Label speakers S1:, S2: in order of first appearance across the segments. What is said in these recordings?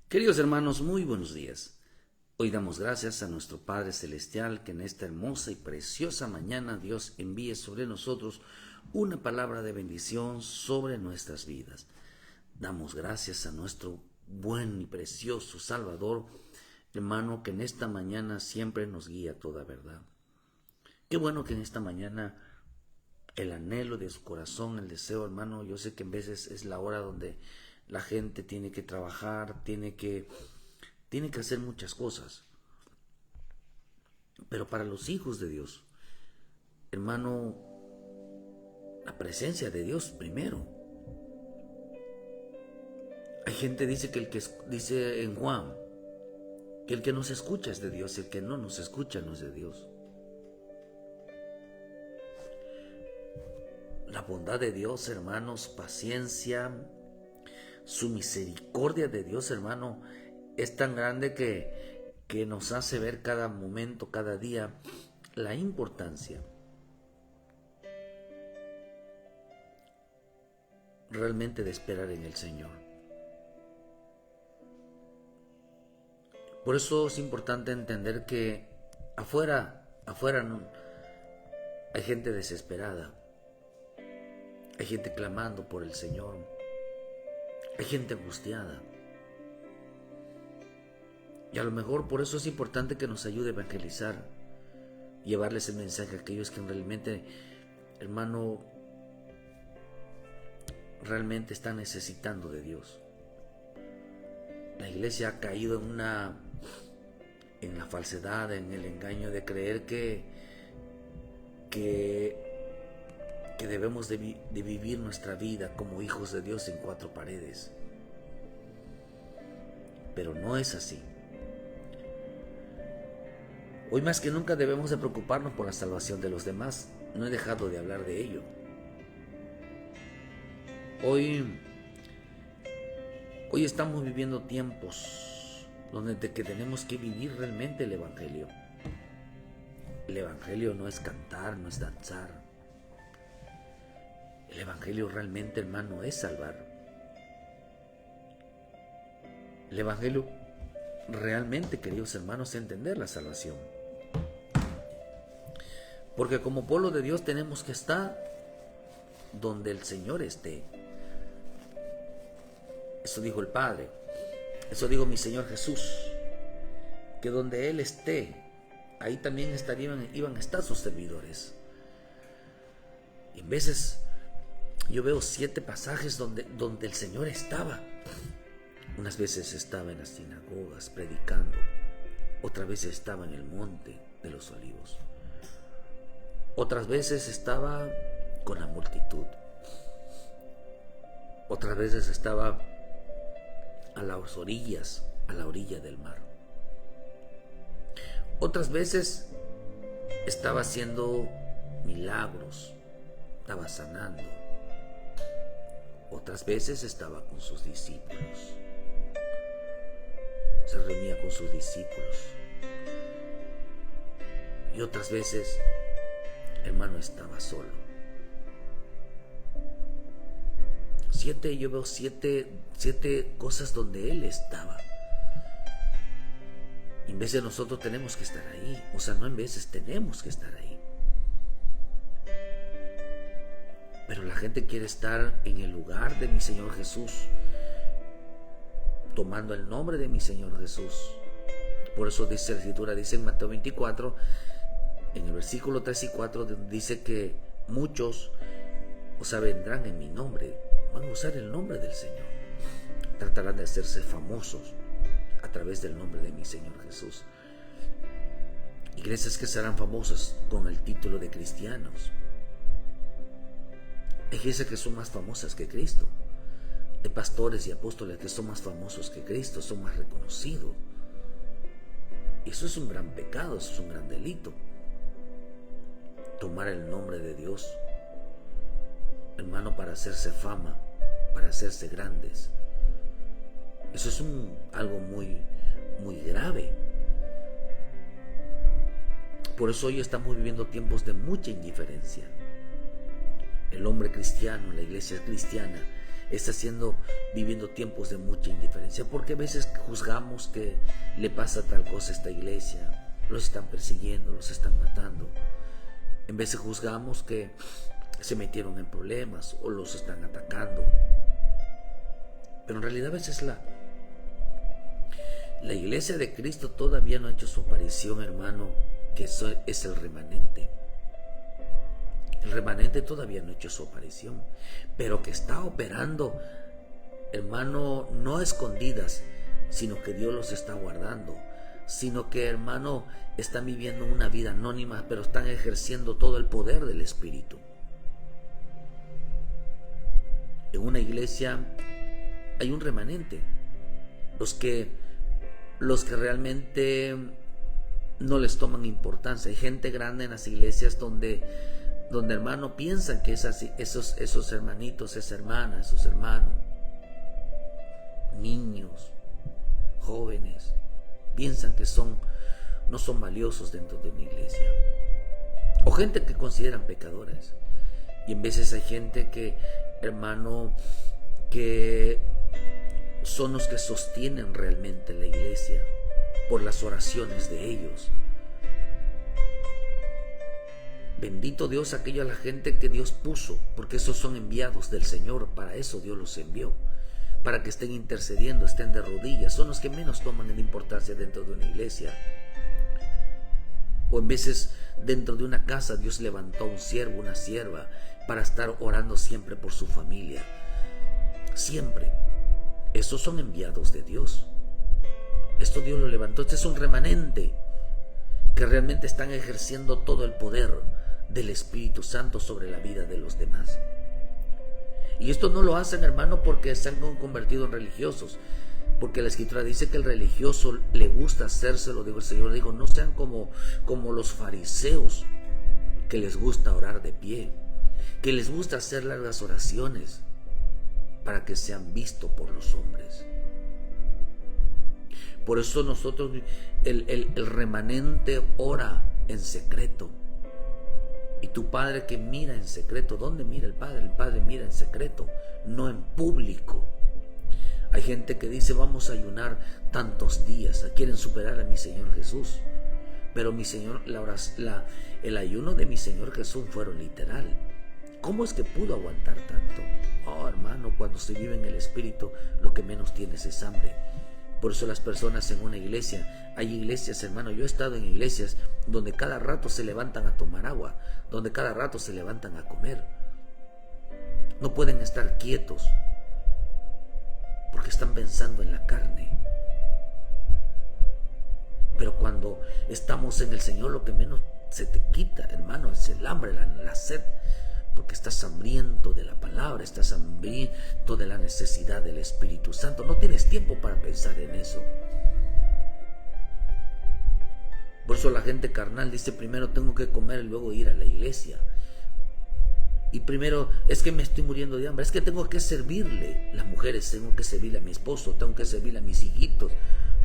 S1: Queridos hermanos, muy buenos días. Hoy damos gracias a nuestro Padre Celestial que en esta hermosa y preciosa mañana Dios envíe sobre nosotros una palabra de bendición sobre nuestras vidas. Damos gracias a nuestro buen y precioso Salvador, hermano, que en esta mañana siempre nos guía a toda verdad. Qué bueno que en esta mañana el anhelo de su corazón, el deseo, hermano, yo sé que en veces es la hora donde la gente tiene que trabajar, tiene que hacer muchas cosas. Pero para los hijos de Dios, hermano, la presencia de Dios primero. Hay gente dice en Juan que el que nos escucha es de Dios, el que no nos escucha no es de Dios. La bondad de Dios, hermanos, paciencia, su misericordia de Dios, hermano, es tan grande que nos hace ver cada momento, cada día, la importancia realmente de esperar en el Señor. Por eso es importante entender que afuera hay gente desesperada, hay gente clamando por el Señor, hay gente angustiada. Y a lo mejor por eso es importante que nos ayude a evangelizar, llevarles el mensaje a aquellos que realmente, hermano, realmente están necesitando de Dios. La iglesia ha caído en la falsedad, en el engaño de creer que debemos de vivir nuestra vida como hijos de Dios en cuatro paredes. Pero no es así. Hoy más que nunca debemos de preocuparnos por la salvación de los demás. No he dejado de hablar de ello. Hoy estamos viviendo tiempos donde que tenemos que vivir realmente el Evangelio. El Evangelio no es cantar, no es danzar. El Evangelio realmente, hermano, es salvar. El Evangelio realmente, queridos hermanos, es entender la salvación. Porque como pueblo de Dios tenemos que estar donde el Señor esté. Eso dijo el Padre. Eso dijo mi Señor Jesús. Que donde Él esté, ahí también iban a estar sus servidores. Y en veces yo veo 7 pasajes donde el Señor estaba. Unas veces estaba en las sinagogas predicando. Otras veces estaba en el monte de los olivos. Otras veces estaba con la multitud. Otras veces estaba a las orillas, a la orilla del mar. Otras veces estaba haciendo milagros, estaba sanando. Otras veces estaba con sus discípulos. Se reunía con sus discípulos. Y otras veces, hermano, estaba solo. Yo veo siete cosas donde Él estaba. Y en veces nosotros tenemos que estar ahí. O sea, no en veces, tenemos que estar ahí. Pero la gente quiere estar en el lugar de mi Señor Jesús, tomando el nombre de mi Señor Jesús. Por eso dice la Escritura, dice en Mateo 24, en el versículo 3 y 4, dice que muchos, vendrán en mi nombre, van a usar el nombre del Señor, tratarán de hacerse famosos a través del nombre de mi Señor Jesús. Iglesias que serán famosas con el título de cristianos. Hay iglesias que son más famosas que Cristo. Hay pastores y apóstoles que son más famosos que Cristo, son más reconocidos. Y eso es un gran pecado, eso es un gran delito. Tomar el nombre de Dios, hermano, para hacerse fama, para hacerse grandes. Eso es algo muy, muy grave. Por eso hoy estamos viviendo tiempos de mucha indiferencia. El hombre cristiano, la iglesia cristiana, está viviendo tiempos de mucha indiferencia, porque a veces juzgamos que le pasa tal cosa a esta iglesia, los están persiguiendo, los están matando. En vez de juzgamos que se metieron en problemas o los están atacando. Pero en realidad a veces la iglesia de Cristo todavía no ha hecho su aparición, hermano, que eso es el remanente. El remanente todavía no ha hecho su aparición, pero que está operando, hermano, no a escondidas, sino que Dios los está guardando, sino que, hermano, están viviendo una vida anónima, pero están ejerciendo todo el poder del Espíritu. En una iglesia hay un remanente, los que realmente no les toman importancia. Hay gente grande en las iglesias donde hermano piensan que es así, esos hermanitos, esa hermana, esos hermanos, niños, jóvenes, piensan que no son valiosos dentro de una iglesia, o gente que consideran pecadores. Y en veces hay gente que, hermano, que son los que sostienen realmente la iglesia por las oraciones de ellos. Bendito Dios, aquella la gente que Dios puso, porque esos son enviados del Señor. Para eso Dios los envió, para que estén intercediendo, estén de rodillas. Son los que menos toman en importancia dentro de una iglesia. O en veces dentro de una casa Dios levantó a un siervo, una sierva, para estar orando siempre por su familia. Siempre. Esos son enviados de Dios. Esto Dios lo levantó. Este es un remanente que realmente están ejerciendo todo el poder del Espíritu Santo sobre la vida de los demás. Y esto no lo hacen, hermano, porque se han convertido en religiosos, porque la Escritura dice que el religioso le gusta hacérselo. Digo, el Señor dijo, no sean como los fariseos, que les gusta orar de pie, que les gusta hacer largas oraciones para que sean vistos por los hombres. Por eso nosotros, el remanente ora en secreto. Y tu Padre que mira en secreto, ¿dónde mira el Padre? El Padre mira en secreto, no en público. Hay gente que dice, vamos a ayunar tantos días, quieren superar a mi Señor Jesús. Pero mi Señor, el ayuno de mi Señor Jesús fueron literal. ¿Cómo es que pudo aguantar tanto? Oh, hermano, cuando se vive en el Espíritu, lo que menos tienes es hambre. Por eso las personas en una iglesia, hay iglesias, hermano, yo he estado en iglesias donde cada rato se levantan a tomar agua, donde cada rato se levantan a comer. No pueden estar quietos porque están pensando en la carne. Pero cuando estamos en el Señor, lo que menos se te quita, hermano, es el hambre, la sed, porque estás hambriento de la palabra, estás hambriento de la necesidad del Espíritu Santo. No tienes tiempo para pensar en eso. Por eso la gente carnal dice, primero tengo que comer y luego ir a la iglesia. Y primero, es que me estoy muriendo de hambre, es que tengo que servirle. Las mujeres, tengo que servirle a mi esposo, tengo que servirle a mis hijitos,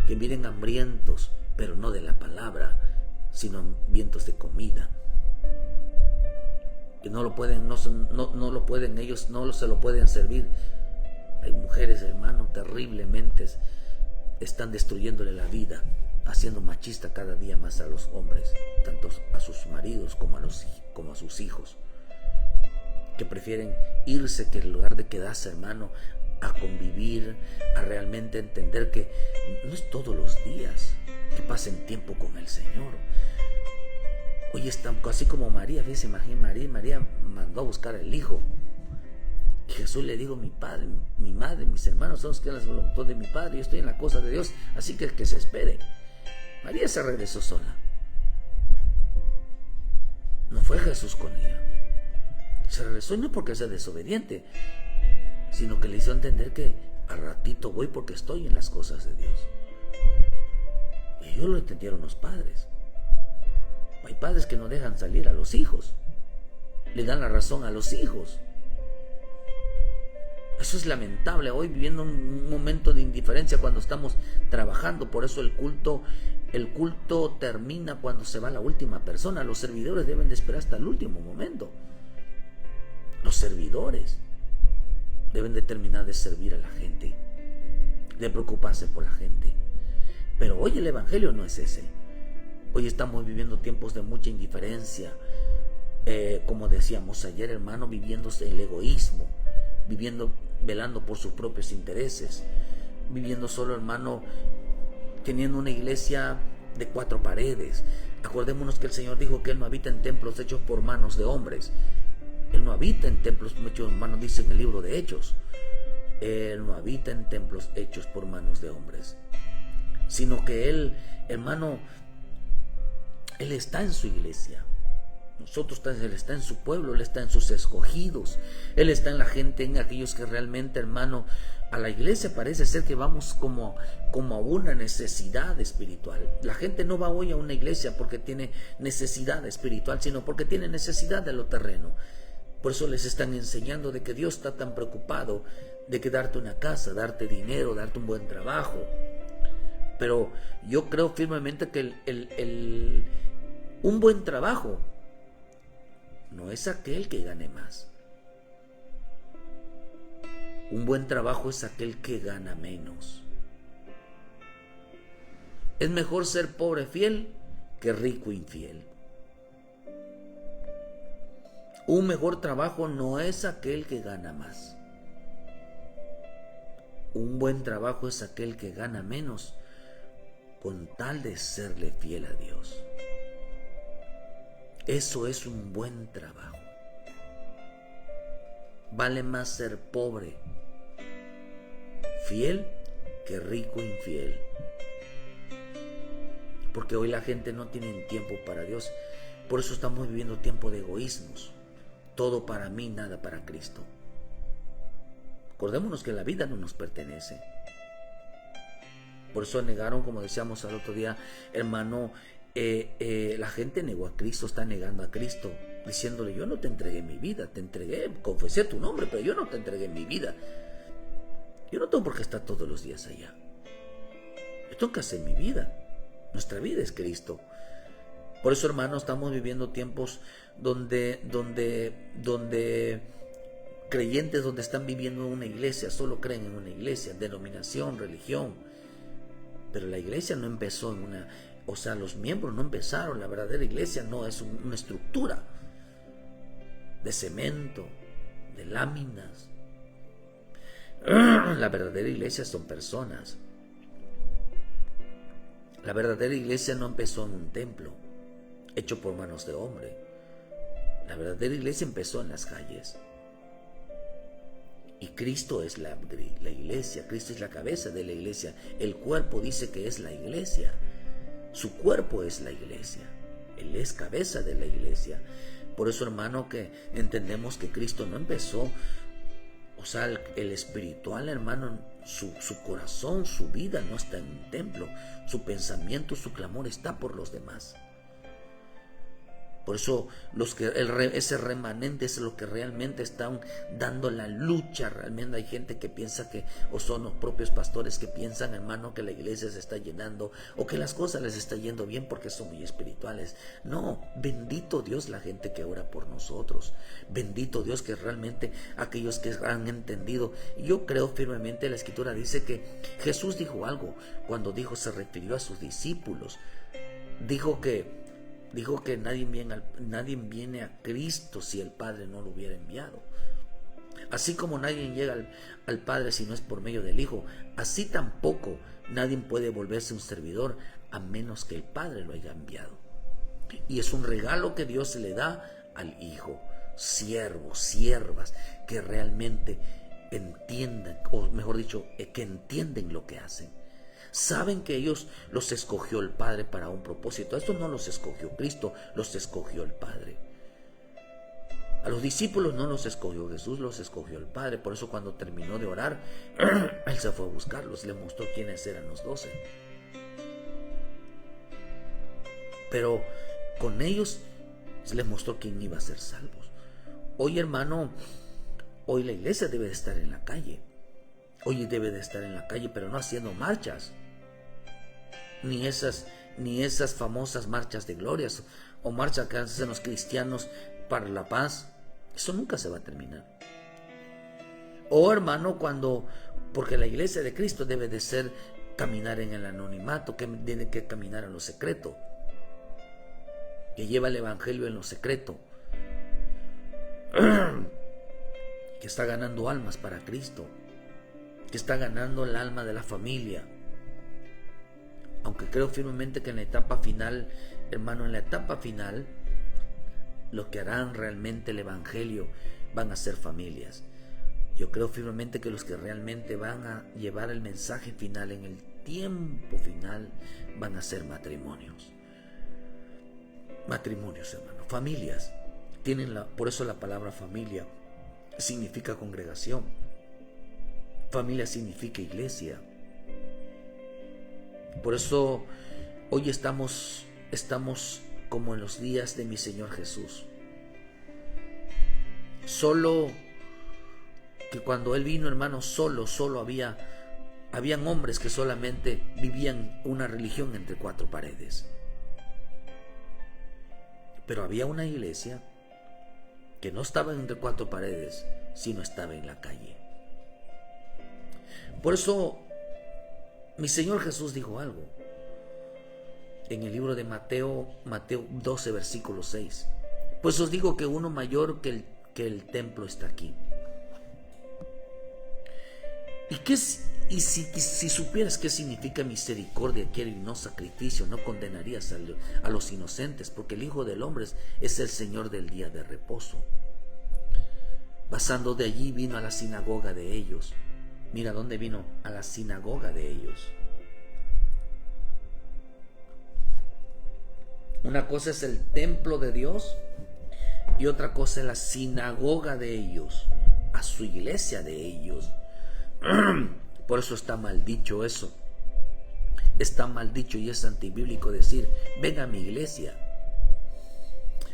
S1: que vienen hambrientos, pero no de la palabra, sino hambrientos de comida. Que no lo pueden, no lo pueden, ellos no se lo pueden servir. Hay mujeres, hermano, terriblemente están destruyéndole la vida, haciendo machista cada día más a los hombres, tanto a sus maridos como a sus hijos, que prefieren irse que en lugar de quedarse, hermano, a convivir, a realmente entender que no es todos los días que pasen tiempo con el Señor. Hoy están así como María, fíjese, María mandó a buscar al hijo. Y Jesús le dijo, mi padre, mi madre, mis hermanos son los que hacen la voluntad de mi Padre, yo estoy en la cosa de Dios, así que se espere. María se regresó sola. No fue Jesús con ella. Se regresó no porque sea desobediente, sino que le hizo entender que al ratito voy porque estoy en las cosas de Dios. Y ellos lo entendieron los padres. Hay padres que no dejan salir a los hijos, le dan la razón a los hijos. Eso es lamentable, hoy viviendo un momento de indiferencia cuando estamos trabajando. Por eso el culto termina cuando se va la última persona. Los servidores deben de esperar hasta el último momento. Los servidores. deben de terminar de servir a la gente, de preocuparse por la gente. Pero hoy el evangelio no es ese. Hoy estamos viviendo tiempos de mucha indiferencia, como decíamos ayer, hermano, viviendo el egoísmo, velando por sus propios intereses, viviendo solo, hermano, teniendo una iglesia de 4 paredes. Acordémonos que el Señor dijo que Él no habita en templos hechos por manos de hombres. Él no habita en templos hechos por manos, dice en el libro de Hechos. Él no habita en templos hechos por manos de hombres, sino que Él, hermano, Él está en su iglesia. Él está en su pueblo, Él está en sus escogidos, Él está en la gente, en aquellos que realmente, hermano, a la iglesia parece ser que vamos como a una necesidad espiritual. La gente no va hoy a una iglesia porque tiene necesidad espiritual, sino porque tiene necesidad de lo terreno. Por eso les están enseñando de que Dios está tan preocupado de que darte una casa, darte dinero, darte un buen trabajo. Pero yo creo firmemente que un buen trabajo no es aquel que gane más. Un buen trabajo es aquel que gana menos. Es mejor ser pobre fiel que rico infiel. Un mejor trabajo no es aquel que gana más. Un buen trabajo es aquel que gana menos con tal de serle fiel a Dios. Eso es un buen trabajo. Vale más ser pobre fiel que rico infiel. Porque hoy la gente no tiene tiempo para Dios. Por eso estamos viviendo tiempo de egoísmos. Todo para mí, nada para Cristo. Acordémonos que la vida no nos pertenece. Por eso negaron, como decíamos al otro día, hermano, la gente negó a Cristo, está negando a Cristo, diciéndole: yo no te entregué mi vida, te entregué, confesé tu nombre, pero yo no te entregué mi vida. Yo no tengo por qué estar todos los días allá. Yo tengo que hacer mi vida. Nuestra vida es Cristo. Por eso, hermano, estamos viviendo tiempos donde creyentes, donde están viviendo en una iglesia, solo creen en una iglesia, denominación, religión. Pero la iglesia no empezó los miembros no empezaron. La verdadera iglesia no es una estructura de cemento, de láminas. La verdadera iglesia son personas. La verdadera iglesia no empezó en un templo hecho por manos de hombre. La verdadera iglesia empezó en las calles. Y Cristo es la iglesia. Cristo es la cabeza de la iglesia. El cuerpo dice que es la iglesia. Su cuerpo es la iglesia. Él es cabeza de la iglesia. Por eso, hermano, que entendemos que Cristo no empezó, el espiritual, hermano, su corazón, su vida no está en un templo. Su pensamiento, su clamor está por los demás. Por eso ese remanente es lo que realmente están dando la lucha. Realmente hay gente que piensa o son los propios pastores que piensan, hermano, que la iglesia se está llenando o que las cosas les está yendo bien porque son muy espirituales. No, bendito Dios la gente que ora por nosotros. Bendito Dios que realmente aquellos que han entendido. Yo creo firmemente, la Escritura dice que Jesús dijo algo cuando se refirió a sus discípulos. Dijo que nadie viene a Cristo si el Padre no lo hubiera enviado. Así como nadie llega al Padre si no es por medio del Hijo, así tampoco nadie puede volverse un servidor a menos que el Padre lo haya enviado. Y es un regalo que Dios le da al Hijo. Siervos, siervas, que realmente entiendan, o mejor dicho, que entienden lo que hacen. Saben que ellos los escogió el Padre para un propósito. Estos no los escogió Cristo, los escogió el Padre. A los discípulos no los escogió Jesús, los escogió el Padre. Por eso cuando terminó de orar, Él se fue a buscarlos, le mostró quiénes eran los 12. Pero con ellos les mostró quién iba a ser salvos. Hoy, hermano, hoy la iglesia debe de estar en la calle. Hoy debe de estar en la calle, pero no haciendo marchas. Ni esas famosas marchas de glorias o marchas que hacen los cristianos para la paz. Eso nunca se va a terminar. O hermano, porque la iglesia de Cristo debe de ser caminar en el anonimato, que tiene que caminar en lo secreto, que lleva el evangelio en lo secreto, que está ganando almas para Cristo, que está ganando el alma de la familia. Aunque creo firmemente que en la etapa final, hermano, en la etapa final, los que harán realmente el evangelio van a ser familias. Yo creo firmemente que los que realmente van a llevar el mensaje final en el tiempo final van a ser matrimonios. Matrimonios, hermano, familias. Por eso la palabra familia significa congregación. Familia significa iglesia. Por eso hoy estamos como en los días de mi Señor Jesús. Solo que cuando Él vino, hermano, solo habían hombres que solamente vivían una religión entre cuatro paredes. Pero había una iglesia que no estaba entre cuatro paredes, sino estaba en la calle. Por eso mi Señor Jesús dijo algo en el libro de Mateo 12, versículo 6. Pues os digo que uno mayor que el templo está aquí. Y si supieras qué significa misericordia, quiero y no sacrificio, no condenarías a los inocentes, porque el Hijo del Hombre es el Señor del día de reposo. Pasando de allí vino a la sinagoga de ellos. Mira dónde vino, a la sinagoga de ellos. Una cosa es el templo de Dios y otra cosa es la sinagoga de ellos, a su iglesia de ellos. Por eso está mal dicho eso. Está mal dicho y es antibíblico decir, ven a mi iglesia.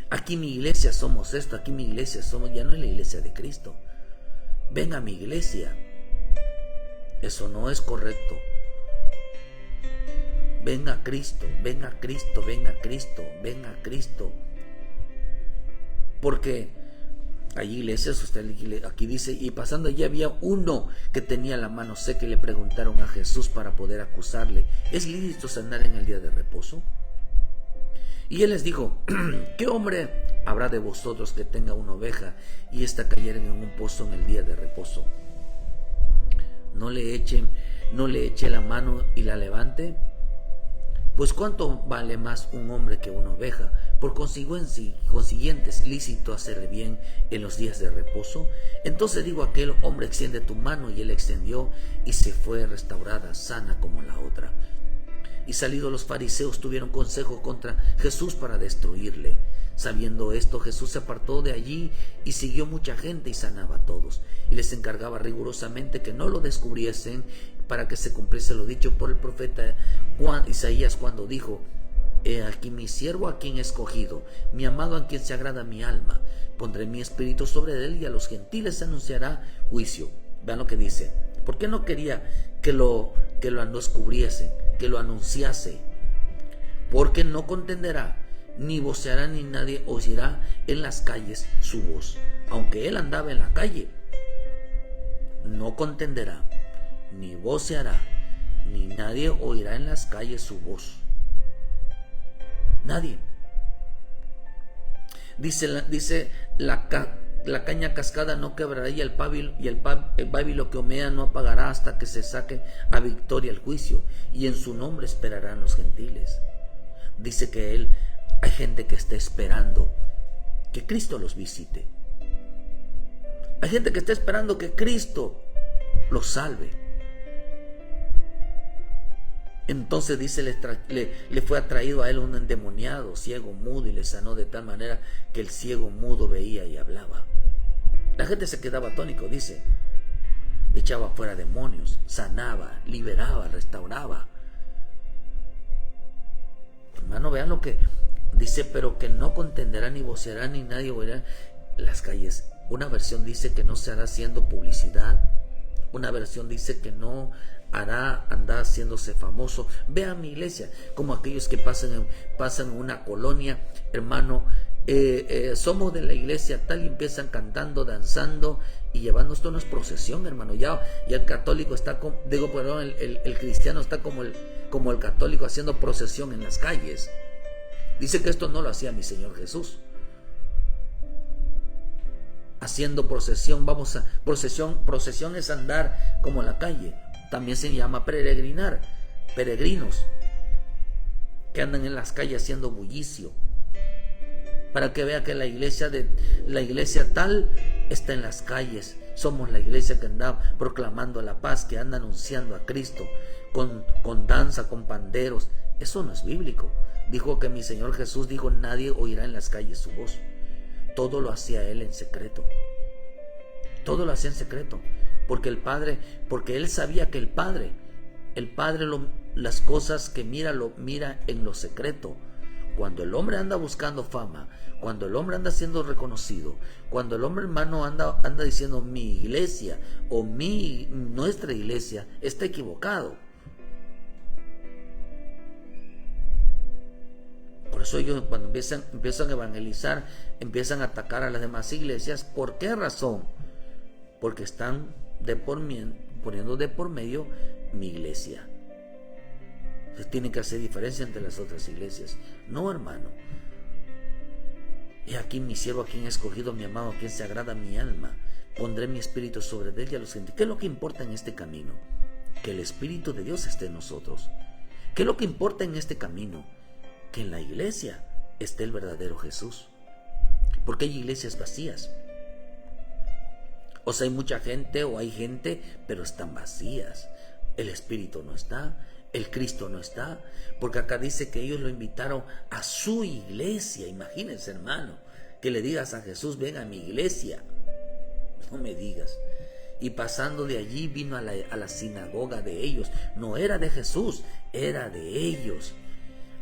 S1: Aquí mi iglesia somos esto, aquí mi iglesia somos, ya no es la iglesia de Cristo. Ven a mi iglesia. Eso no es correcto. Ven a Cristo, ven a Cristo, ven a Cristo, ven a Cristo. Porque hay iglesias, aquí dice, y pasando allí había uno que tenía la mano seca y le preguntaron a Jesús para poder acusarle, ¿es lícito sanar en el día de reposo? Y él les dijo, ¿qué hombre habrá de vosotros que tenga una oveja y ésta cayera en un pozo en el día de reposo? ¿No le eche la mano y la levante? Pues ¿cuánto vale más un hombre que una oveja? Por consiguiente es lícito hacer el bien en los días de reposo. Entonces digo a aquel hombre, extiende tu mano, y él extendió y se fue restaurada, sana como la otra. Y salidos los fariseos tuvieron consejo contra Jesús para destruirle. Sabiendo esto, Jesús se apartó de allí y siguió mucha gente y sanaba a todos. Y les encargaba rigurosamente que no lo descubriesen, para que se cumpliese lo dicho por el profeta Isaías cuando dijo, he aquí mi siervo a quien he escogido, mi amado a quien se agrada mi alma. Pondré mi espíritu sobre él y a los gentiles anunciará juicio. Vean lo que dice. ¿Por qué no quería que lo descubriesen, que lo anunciase? Porque no contenderá, ni voceará, ni nadie oirá en las calles su voz. Aunque él andaba en la calle, no contenderá, ni voceará, ni nadie oirá en las calles su voz. Nadie. Dice la caña cascada no quebrará, y el pábilo que humea no apagará hasta que se saque a victoria el juicio, y en su nombre esperarán los gentiles. Dice que hay gente que está esperando que Cristo los visite. Hay gente que está esperando que Cristo los salve. Entonces dice, le fue atraído a él un endemoniado, ciego, mudo, y le sanó de tal manera que el ciego mudo veía y hablaba. La gente se quedaba atónico, dice. Echaba fuera demonios, sanaba, liberaba, restauraba. Hermano, vean lo que dice, pero que no contenderá, ni voceará, ni nadie oirá las calles. Una versión dice que no se hará haciendo publicidad. Una versión dice que no hará andar haciéndose famoso. Ve a mi iglesia, como aquellos que pasan en una colonia, hermano, somos de la iglesia tal, y empiezan cantando, danzando y llevando. Esto no es procesión, hermano. Ya el católico está, el cristiano está como el católico haciendo procesión en las calles. Dice que esto no lo hacía mi Señor Jesús. Haciendo procesión, procesión es andar como la calle. También se llama peregrinar, peregrinos que andan en las calles haciendo bullicio, para que vea que la iglesia tal está en las calles. Somos la iglesia que anda proclamando la paz, que anda anunciando a Cristo con danza, con panderos. Eso no es bíblico. Dijo que mi Señor Jesús dijo: nadie oirá en las calles su voz. Todo lo hacía Él en secreto. Todo lo hacía en secreto, porque Él sabía que el Padre las cosas que mira, lo mira en lo secreto. Cuando el hombre anda buscando fama, cuando el hombre anda siendo reconocido, cuando el hombre, hermano, anda diciendo mi iglesia o nuestra iglesia, está equivocado. Por eso ellos, cuando empiezan a evangelizar, empiezan a atacar a las demás iglesias. ¿Por qué razón? Porque están poniendo de por medio mi iglesia. Entonces tienen que hacer diferencia entre las otras iglesias. No, hermano. He aquí mi siervo, a quien he escogido, mi amado, a quien se agrada mi alma. Pondré mi espíritu sobre él y a los gentiles. ¿Qué es lo que importa en este camino? Que el Espíritu de Dios esté en nosotros. ¿Qué es lo que importa en este camino? Que en la iglesia esté el verdadero Jesús. Porque hay iglesias vacías. O sea, hay mucha gente o hay gente, pero están vacías. El Espíritu no está, el Cristo no está, porque acá dice que ellos lo invitaron a su iglesia. Imagínense, hermano, que le digas a Jesús: ven a mi iglesia. No me digas. Y pasando de allí vino a la sinagoga de ellos. No era de Jesús, era de ellos.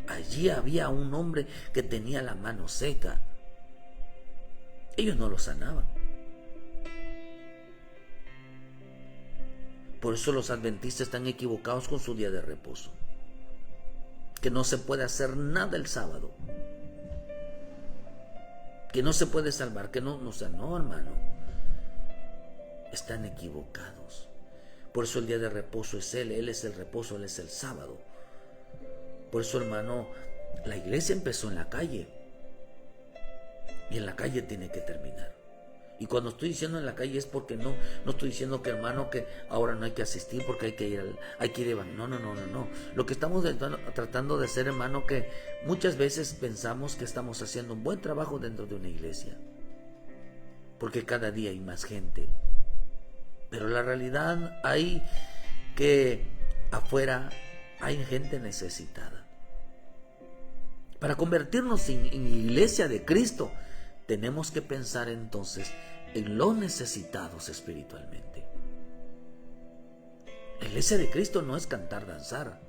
S1: Allí había un hombre que tenía la mano seca. Ellos no lo sanaban. Por eso los adventistas están equivocados con su día de reposo. Que no se puede hacer nada el sábado. Que no se puede salvar. Que no, hermano. Están equivocados. Por eso el día de reposo es Él. Él es el reposo, Él es el sábado. Por eso, hermano, la iglesia empezó en la calle. Y en la calle tiene que terminar. Y cuando estoy diciendo en la calle es porque no estoy diciendo que, hermano, que ahora no hay que asistir porque hay que ir no. Lo que estamos tratando de hacer, hermano, que muchas veces pensamos que estamos haciendo un buen trabajo dentro de una iglesia, porque cada día hay más gente. Pero la realidad hay que afuera hay gente necesitada. Para convertirnos en iglesia de Cristo, tenemos que pensar entonces en los necesitados espiritualmente. La iglesia de Cristo no es cantar, danzar.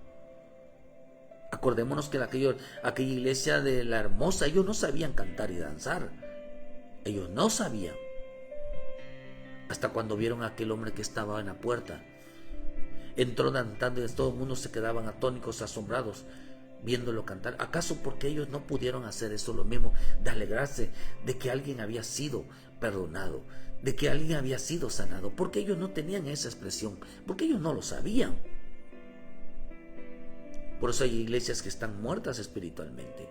S1: Acordémonos que aquella iglesia de la Hermosa, ellos no sabían cantar y danzar. Ellos no sabían. Hasta cuando vieron a aquel hombre que estaba en la puerta. Entró cantando y todo el mundo se quedaban atónitos, asombrados, viéndolo cantar. ¿Acaso porque ellos no pudieron hacer eso lo mismo, de alegrarse de que alguien había sido perdonado, de que alguien había sido sanado? Porque ellos no tenían esa expresión, porque ellos no lo sabían. Por eso hay iglesias que están muertas espiritualmente.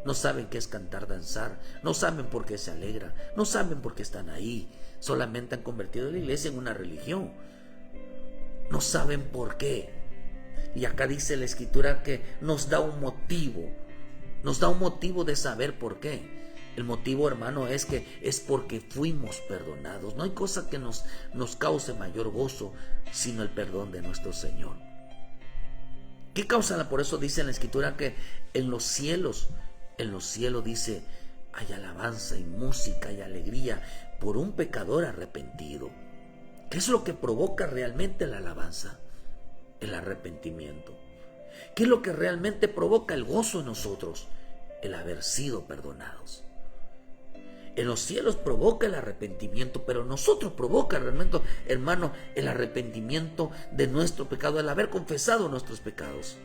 S1: No saben qué es cantar, danzar, no saben por qué se alegra, no saben por qué están ahí. Solamente han convertido la iglesia en una religión. No saben por qué. Y acá dice la Escritura que nos da un motivo de saber por qué. El motivo, hermano, es porque fuimos perdonados. No hay cosa que nos cause mayor gozo sino el perdón de nuestro Señor. ¿Qué causa? Por eso dice en la Escritura que en los cielos dice, hay alabanza y música y alegría por un pecador arrepentido. ¿Qué es lo que provoca realmente la alabanza? El arrepentimiento. ¿Qué es lo que realmente provoca el gozo en nosotros? El haber sido perdonados. En los cielos provoca el arrepentimiento, pero nosotros provoca realmente, hermano, el arrepentimiento de nuestro pecado, el haber confesado nuestros pecados.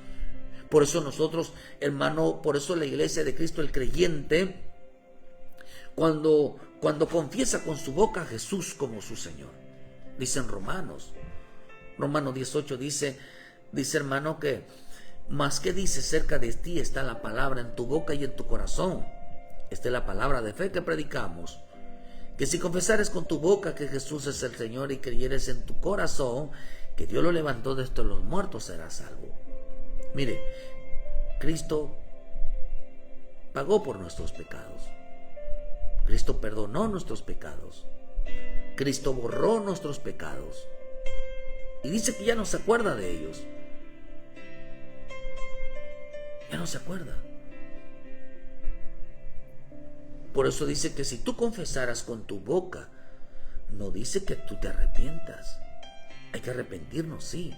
S1: Por eso nosotros, hermano, por eso la iglesia de Cristo, el creyente, cuando confiesa con su boca a Jesús como su Señor, dice en Romanos 18 dice hermano que más que dice cerca de ti está la palabra en tu boca y en tu corazón. Esta es la palabra de fe que predicamos, que si confesares con tu boca que Jesús es el Señor y creyeres en tu corazón que Dios lo levantó de entre los muertos, serás salvo. Mire, Cristo pagó por nuestros pecados. Cristo perdonó nuestros pecados. Cristo borró nuestros pecados. Y dice que ya no se acuerda de ellos. Ya no se acuerda. Por eso dice que si tú confesaras con tu boca, no dice que tú te arrepientas. Hay que arrepentirnos, sí.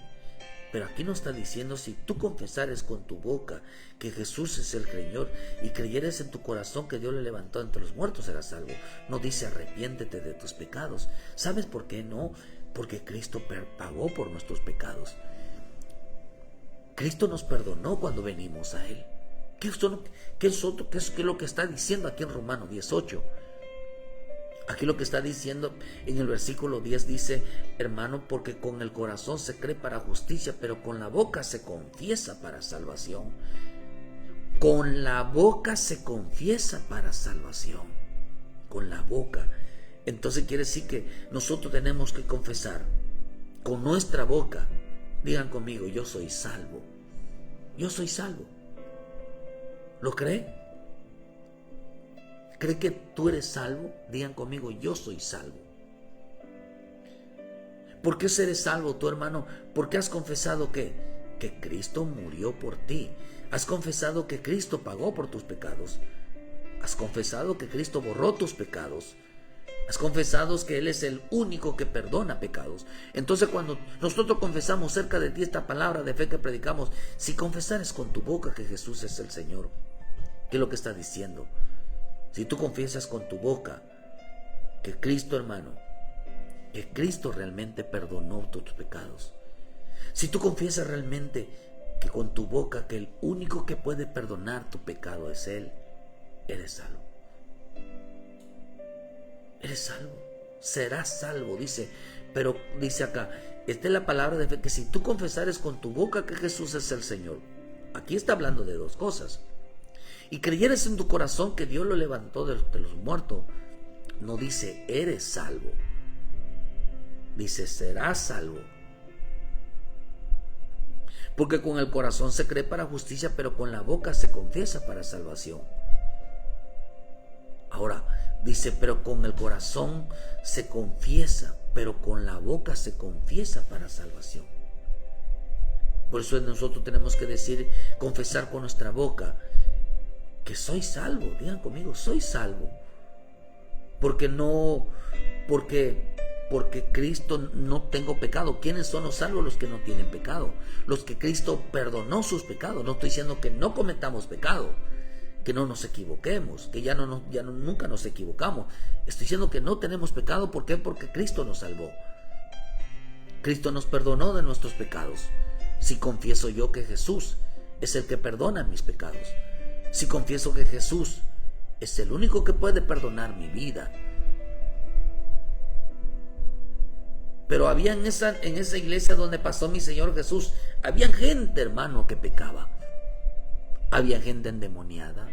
S1: Pero aquí no está diciendo si tú confesares con tu boca que Jesús es el Señor y creyeres en tu corazón que Dios le levantó entre los muertos, serás salvo. No dice arrepiéntete de tus pecados. ¿Sabes por qué no? Porque Cristo pagó por nuestros pecados. Cristo nos perdonó cuando venimos a Él. ¿Qué es lo que está diciendo aquí en Romanos 18? Aquí lo que está diciendo en el versículo 10 dice, hermano, porque con el corazón se cree para justicia, pero con la boca se confiesa para salvación. Con la boca se confiesa para salvación. Con la boca. Entonces quiere decir que nosotros tenemos que confesar con nuestra boca. Digan conmigo, yo soy salvo. Yo soy salvo. ¿Lo cree? ¿Cree que tú eres salvo? Digan conmigo, yo soy salvo. ¿Por qué eres salvo tú, hermano? Porque has confesado que Cristo murió por ti. Has confesado que Cristo pagó por tus pecados. Has confesado que Cristo borró tus pecados. Has confesado que Él es el único que perdona pecados. Entonces cuando nosotros confesamos cerca de ti esta palabra de fe que predicamos, si confesares con tu boca que Jesús es el Señor, ¿qué es lo que está diciendo? Si tú confiesas con tu boca que Cristo, hermano, que Cristo realmente perdonó tus pecados. Si tú confiesas realmente que con tu boca que el único que puede perdonar tu pecado es Él, eres salvo. Eres salvo. Serás salvo, dice. Pero dice acá, esta es la palabra de fe, que si tú confesares con tu boca que Jesús es el Señor. Aquí está hablando de dos cosas. Y creyeres en tu corazón que Dios lo levantó de los muertos, no dice eres salvo, dice serás salvo. Porque con el corazón se cree para justicia, pero con la boca se confiesa para salvación. Ahora dice, pero con el corazón se confiesa, pero con la boca se confiesa para salvación. Por eso nosotros tenemos que decir, confesar con nuestra boca que soy salvo. Digan conmigo, soy salvo. Porque Cristo no tengo pecado. ¿Quiénes son los salvos? Los que no tienen pecado. Los que Cristo perdonó sus pecados. No estoy diciendo que no cometamos pecado, que no nos equivoquemos, que nunca nos equivocamos. Estoy diciendo que no tenemos pecado. ¿Por qué? Porque Cristo nos salvó. Cristo nos perdonó de nuestros pecados. Si confieso yo que Jesús es el que perdona mis pecados, si confieso que Jesús es el único que puede perdonar mi vida. Pero había en esa iglesia donde pasó mi Señor Jesús, había gente, hermano, que pecaba. Había gente endemoniada.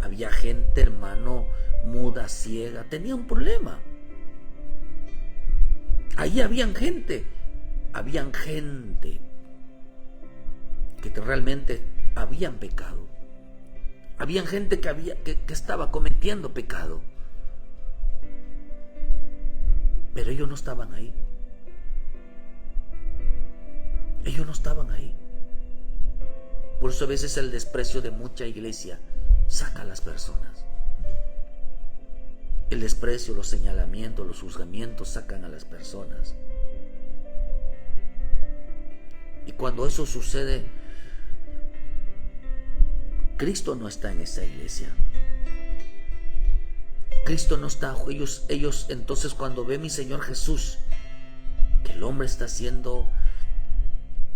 S1: Había gente, hermano, muda, ciega. Tenía un problema. Ahí habían gente que realmente habían pecado. Habían gente que estaba cometiendo pecado. Pero ellos no estaban ahí. Ellos no estaban ahí. Por eso a veces el desprecio de mucha iglesia saca a las personas. El desprecio, los señalamientos, los juzgamientos sacan a las personas. Y cuando eso sucede, Cristo no está en esa iglesia. Cristo no está. Ellos entonces cuando ve mi Señor Jesús que el hombre está siendo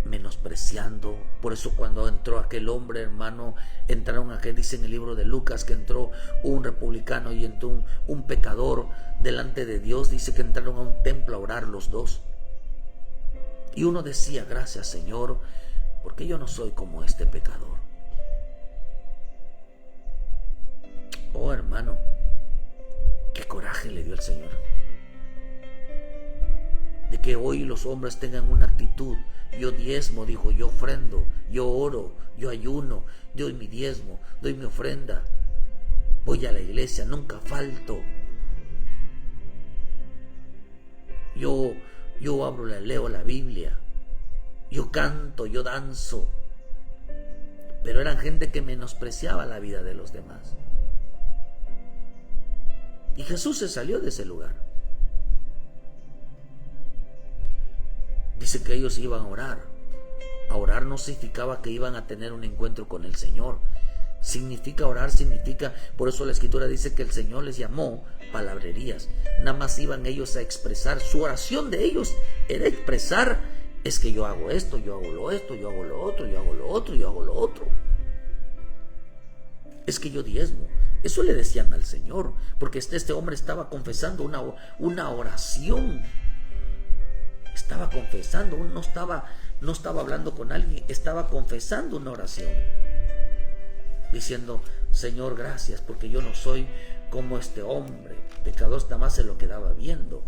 S1: menospreciando. Por eso cuando entró aquel hombre, hermano, entraron aquel, dice en el libro de Lucas, que entró un republicano y entró un pecador delante de Dios. Dice que entraron a un templo a orar los dos. Y uno decía: gracias, Señor, porque yo no soy como este pecador. Oh, hermano, qué coraje le dio el Señor de que hoy los hombres tengan una actitud: yo diezmo, dijo, yo ofrendo, yo oro, yo ayuno, doy mi diezmo, doy mi ofrenda, voy a la iglesia, nunca falto. Yo abro, leo la Biblia, yo canto, yo danzo. Pero eran gente que menospreciaba la vida de los demás. Y Jesús se salió de ese lugar. Dice que ellos iban a orar. A orar no significaba que iban a tener un encuentro con el Señor. Significa orar, significa, por eso la Escritura dice que el Señor les llamó palabrerías. Nada más iban ellos a expresar. Su oración de ellos era expresar: es que yo hago esto, yo hago lo esto, yo hago lo otro, yo hago lo otro, yo hago lo otro. Es que yo diezmo. Eso le decían al Señor, porque este hombre estaba confesando una oración. Estaba confesando, no estaba hablando con alguien, estaba confesando una oración, diciendo: Señor, gracias, porque yo no soy como este hombre pecador. Nada más se lo quedaba viendo.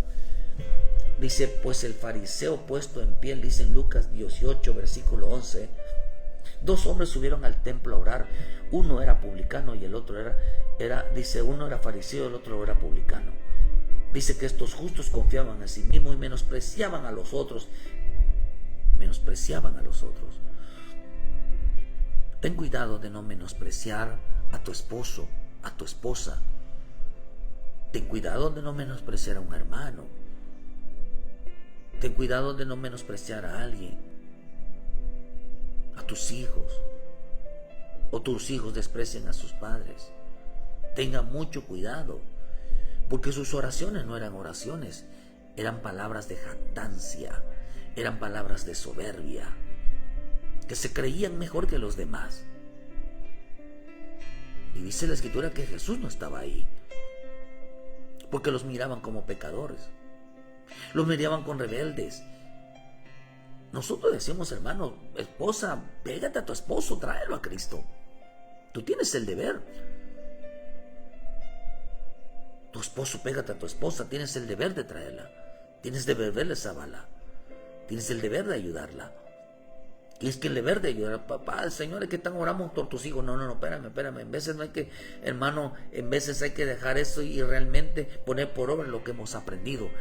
S1: Dice: pues el fariseo puesto en pie, dice en Lucas 18, versículo 11, dos hombres subieron al templo a orar. Uno era publicano y el otro dice, uno era fariseo y el otro era publicano. Dice que estos justos confiaban en sí mismos y menospreciaban a los otros. Menospreciaban a los otros. Ten cuidado de no menospreciar a tu esposo, a tu esposa. Ten cuidado de no menospreciar a un hermano. Ten cuidado de no menospreciar a alguien, a tus hijos, o tus hijos desprecien a sus padres. Tenga mucho cuidado, porque sus oraciones no eran oraciones, eran palabras de jactancia, eran palabras de soberbia, que se creían mejor que los demás. Y dice la Escritura que Jesús no estaba ahí, porque los miraban como pecadores, los miraban con rebeldes. Nosotros decimos: hermano, esposa, pégate a tu esposo, tráelo a Cristo. Tú tienes el deber. Tu esposo, pégate a tu esposa, tienes el deber de traerla. Tienes el deber de salvarla. Tienes el deber de ayudarla. Tienes que el deber de ayudar. Papá, Señor, que tan oramos por tus hijos. No, espérame. En veces no hay que, hermano, en veces hay que dejar eso y realmente poner por obra lo que hemos aprendido.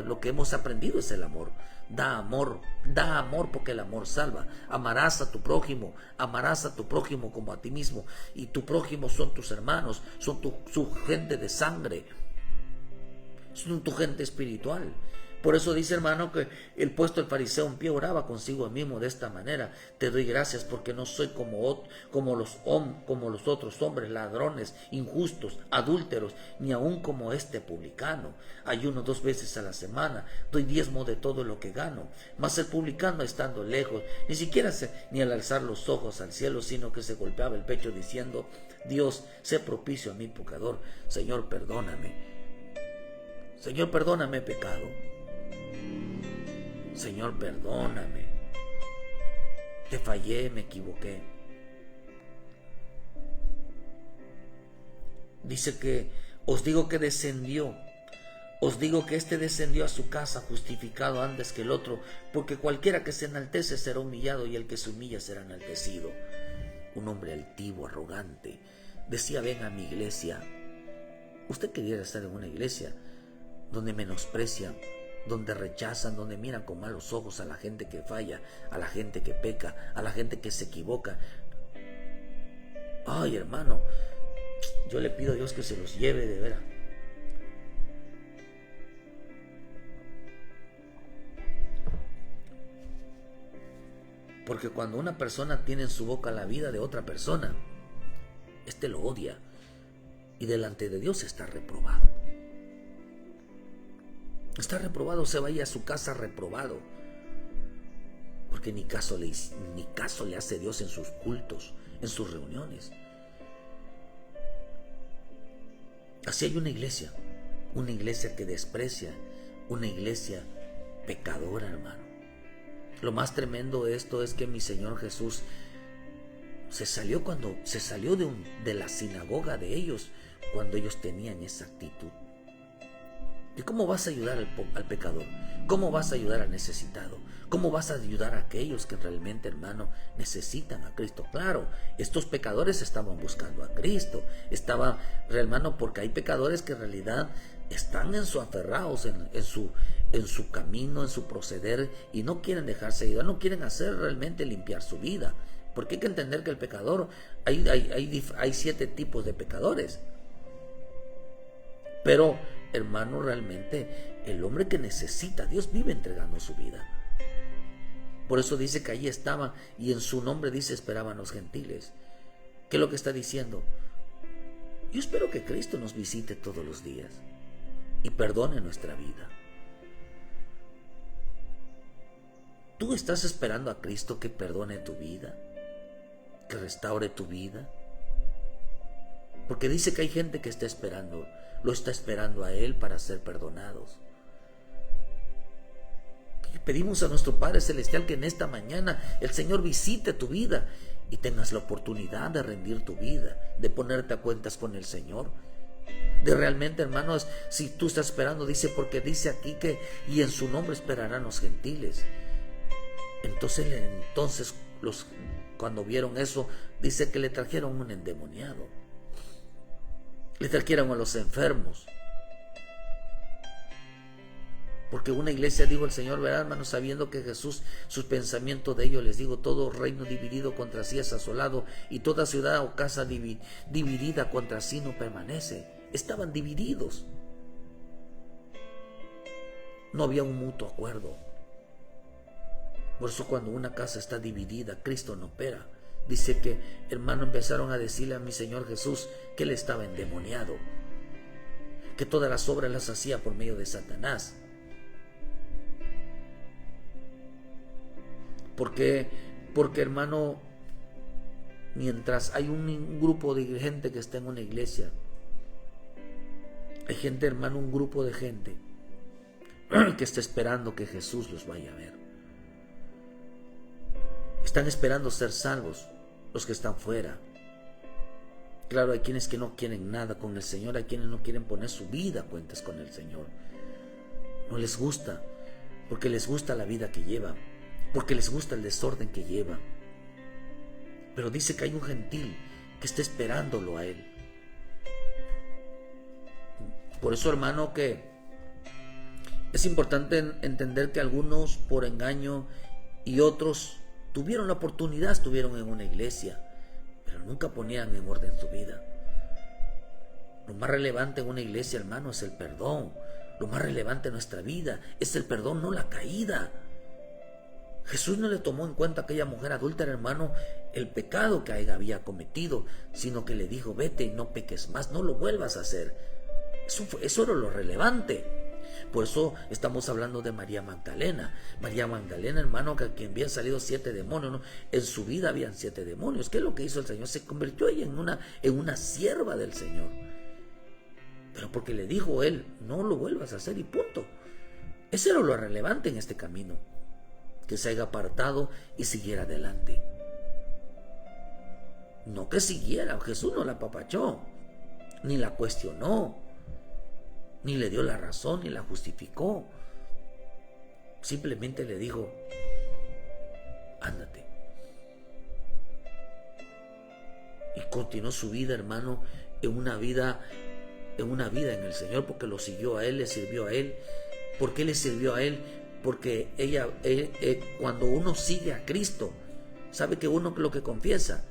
S1: Lo que hemos aprendido es el amor. Da amor porque el amor salva. Amarás a tu prójimo como a ti mismo. Y tu prójimo son tus hermanos, son su gente de sangre, son tu gente espiritual. Por eso dice, hermano, que el puesto del fariseo en pie oraba consigo mismo de esta manera: te doy gracias porque no soy como los otros hombres, ladrones, injustos, adúlteros, ni aun como este publicano. Ayuno 2 veces a la semana, doy diezmo de todo lo que gano. Mas el publicano, estando lejos, ni al alzar los ojos al cielo, sino que se golpeaba el pecho diciendo: Dios, sé propicio a mi pecador. Señor, perdóname, pecado. Señor, perdóname. Te fallé, me equivoqué. Dice que os digo que este descendió a su casa justificado antes que el otro, porque cualquiera que se enaltece será humillado y el que se humilla será enaltecido. Un hombre altivo, arrogante, decía: ven a mi iglesia. Usted quería estar en una iglesia donde menosprecian, donde rechazan, donde miran con malos ojos a la gente que falla, a la gente que peca, a la gente que se equivoca. Ay, hermano, yo le pido a Dios que se los lleve de veras. Porque cuando una persona tiene en su boca la vida de otra persona, éste lo odia y delante de Dios está reprobado. Se vaya a su casa reprobado. porque ni caso le hace Dios en sus cultos, en sus reuniones. Así hay una iglesia que desprecia, una iglesia pecadora, hermano. Lo más tremendo de esto es que mi Señor Jesús se salió de la sinagoga de ellos cuando ellos tenían esa actitud. ¿Y cómo vas a ayudar al pecador? ¿Cómo vas a ayudar al necesitado? ¿Cómo vas a ayudar a aquellos que realmente, hermano, necesitan a Cristo? Claro, estos pecadores estaban buscando a Cristo. Hermano, porque hay pecadores que en realidad están aferrados en su camino, en su proceder, y no quieren dejarse ayudar, no quieren hacer realmente limpiar su vida. Porque hay que entender que el pecador, hay 7 tipos de pecadores. Pero, hermano, realmente el hombre que necesita a Dios vive entregando su vida. Por eso dice que allí estaban, y en su nombre dice esperaban los gentiles. ¿Qué es lo que está diciendo? Yo espero que Cristo nos visite todos los días y perdone nuestra vida. ¿Tú estás esperando a Cristo que perdone tu vida? ¿Que restaure tu vida? Porque dice que hay gente que lo está esperando a Él para ser perdonados. Pedimos a nuestro Padre Celestial que en esta mañana el Señor visite tu vida y tengas la oportunidad de rendir tu vida, de ponerte a cuentas con el Señor. De realmente, hermanos, si tú estás esperando, porque dice aquí que y en su nombre esperarán los gentiles. Entonces cuando vieron eso, dice que le trajeron un endemoniado, le trajeron a los enfermos. Porque una iglesia, dijo el Señor, verá, hermanos, sabiendo que Jesús, sus pensamientos de ellos, les digo, todo reino dividido contra sí es asolado, y toda ciudad o casa dividida contra sí no permanece. Estaban divididos. No había un mutuo acuerdo. Por eso cuando una casa está dividida, Cristo no opera. Dice que, hermano, empezaron a decirle a mi Señor Jesús que Él estaba endemoniado, que todas las obras las hacía por medio de Satanás. Porque, hermano, mientras hay un grupo de gente que está en una iglesia, hay gente, hermano, un grupo de gente que está esperando que Jesús los vaya a ver. Están esperando ser salvos los que están fuera. Claro, hay quienes que no quieren nada con el Señor, hay quienes no quieren poner su vida a cuentas con el Señor. No les gusta, porque les gusta la vida que llevan, porque les gusta el desorden que lleva. Pero dice que hay un gentil que está esperándolo a Él. Por eso, hermano, que es importante entender que algunos por engaño y otros tuvieron la oportunidad, estuvieron en una iglesia, pero nunca ponían en orden su vida. Lo más relevante en una iglesia, hermano, es el perdón. Lo más relevante en nuestra vida es el perdón, no la caída. Jesús no le tomó en cuenta a aquella mujer adúltera, hermano, el pecado que había cometido, sino que le dijo, vete y no peques más, no lo vuelvas a hacer. Eso era lo relevante. Por eso estamos hablando de María Magdalena. María Magdalena, hermano, que quien habían salido 7 demonios, ¿no? En su vida habían 7 demonios. ¿Qué es lo que hizo el Señor? Se convirtió ella en una sierva del Señor. Pero porque le dijo Él, no lo vuelvas a hacer y punto. Eso era lo relevante en este camino. Que se haya apartado y siguiera adelante. No que siguiera. Jesús no la apapachó, ni la cuestionó, ni le dio la razón, ni la justificó. Simplemente le dijo, ándate. Y continuó su vida, hermano, en una vida en el Señor, porque lo siguió a Él, le sirvió a Él. ¿Por qué le sirvió a Él? Porque cuando uno sigue a Cristo, sabe que uno lo que confiesa.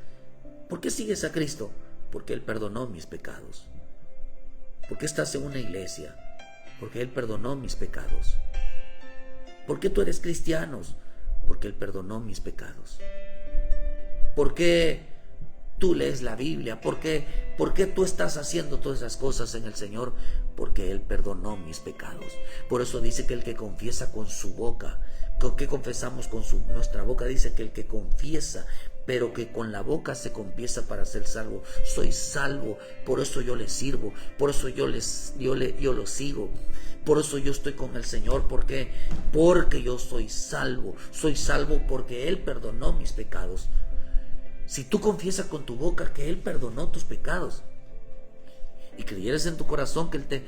S1: ¿Por qué sigues a Cristo? Porque Él perdonó mis pecados. ¿Por qué estás en una iglesia? Porque Él perdonó mis pecados. ¿Por qué tú eres cristiano? Porque Él perdonó mis pecados. ¿Por qué tú lees la Biblia? ¿Por qué tú estás haciendo todas esas cosas en el Señor? Porque Él perdonó mis pecados. Por eso dice que el que confiesa con su boca ¿Con qué confesamos? Con nuestra boca. Dice que el que confiesa, pero que con la boca se confiesa para ser salvo. Soy salvo, por eso yo le sirvo, por eso yo lo sigo. Por eso yo estoy con el Señor. ¿Por qué? Porque yo soy salvo. Soy salvo porque Él perdonó mis pecados. Si tú confiesas con tu boca que Él perdonó tus pecados y creyeres en tu corazón que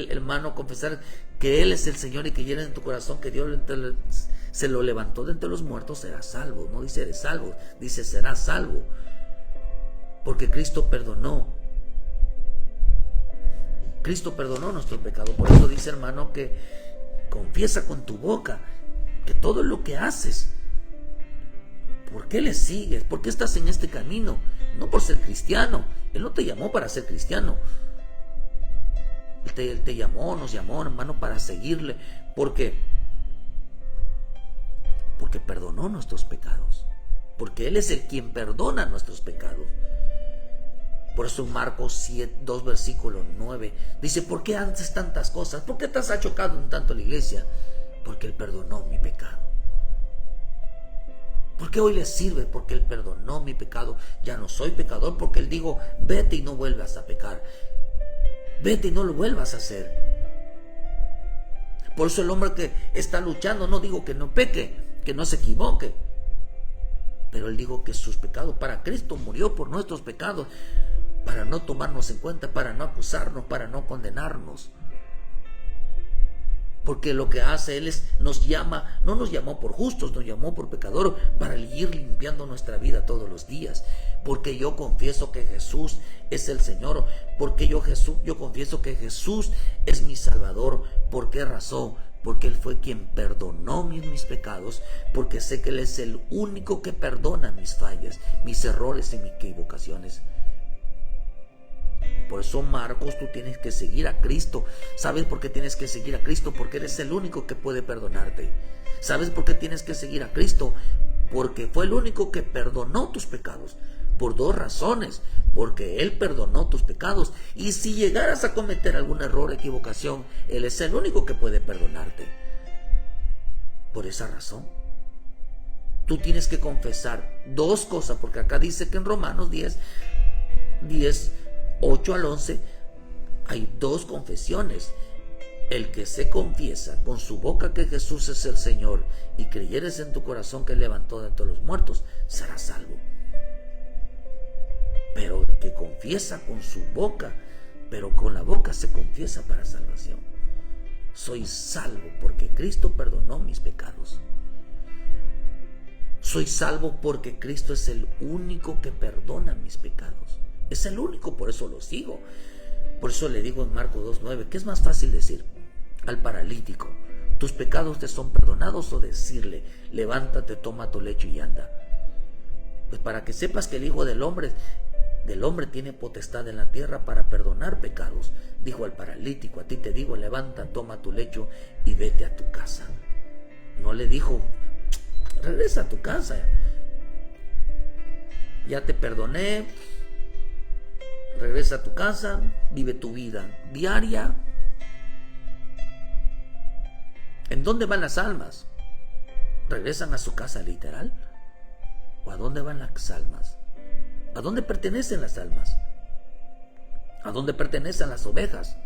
S1: hermano, confesar que Él es el Señor y que creyeres en tu corazón que Dios se lo levantó de entre los muertos, serás salvo. No dice eres salvo, dice serás salvo. Porque Cristo perdonó nuestro pecado. Por eso dice, hermano, que confiesa con tu boca que todo lo que haces, ¿por qué le sigues? ¿Por qué estás en este camino? No por ser cristiano. Él no te llamó para ser cristiano. Él te llamó, nos llamó, hermano, para seguirle. Porque perdonó nuestros pecados. Porque Él es el quien perdona nuestros pecados. Por eso en Marcos 2 versículo 9 dice, ¿por qué haces tantas cosas? ¿Por qué te has chocado en tanto la iglesia? Porque Él perdonó mi pecado. ¿Por qué hoy le sirve? Porque Él perdonó mi pecado. Ya no soy pecador, porque Él dijo, vete y no vuelvas a pecar. Vete y no lo vuelvas a hacer. Por eso el hombre que está luchando, no digo que no peque, que no se equivoque, pero Él dijo que sus pecados, para Cristo murió por nuestros pecados, para no tomarnos en cuenta, para no acusarnos, para no condenarnos. Porque lo que hace Él es, nos llama, no nos llamó por justos, nos llamó por pecador, para ir limpiando nuestra vida todos los días. Porque yo confieso que Jesús es el Señor. Porque yo confieso que Jesús es mi Salvador. ¿Por qué razón? Porque Él fue quien perdonó mis pecados. Porque sé que Él es el único que perdona mis fallas, mis errores y mis equivocaciones. Por eso, Marcos, tú tienes que seguir a Cristo. ¿Sabes por qué tienes que seguir a Cristo? Porque Él es el único que puede perdonarte. ¿Sabes por qué tienes que seguir a Cristo? Porque fue el único que perdonó tus pecados. Por dos razones. Porque Él perdonó tus pecados. Y si llegaras a cometer algún error o equivocación, Él es el único que puede perdonarte. Por esa razón, tú tienes que confesar dos cosas. Porque acá dice que en Romanos 10, 8 al 11, hay dos confesiones. El que se confiesa con su boca que Jesús es el Señor y creyeres en tu corazón que Él levantó de entre los muertos, será salvo. Pero el que confiesa con su boca, pero con la boca se confiesa para salvación. Soy salvo porque Cristo perdonó mis pecados. Soy salvo porque Cristo es el único que perdona mis pecados. Es el único, por eso lo sigo. Por eso le digo en Marcos 2:9, ¿qué es más fácil decir al paralítico? ¿Tus pecados te son perdonados? O decirle, levántate, toma tu lecho y anda. Pues para que sepas que el Hijo del Hombre tiene potestad en la tierra para perdonar pecados. Dijo al paralítico, a ti te digo, levanta, toma tu lecho y vete a tu casa. No le dijo, regresa a tu casa. Ya te perdoné. Regresa a tu casa, vive tu vida diaria. ¿En dónde van las almas? ¿Regresan a su casa literal? ¿O a dónde van las almas? ¿A dónde pertenecen las almas? ¿A dónde pertenecen las ovejas?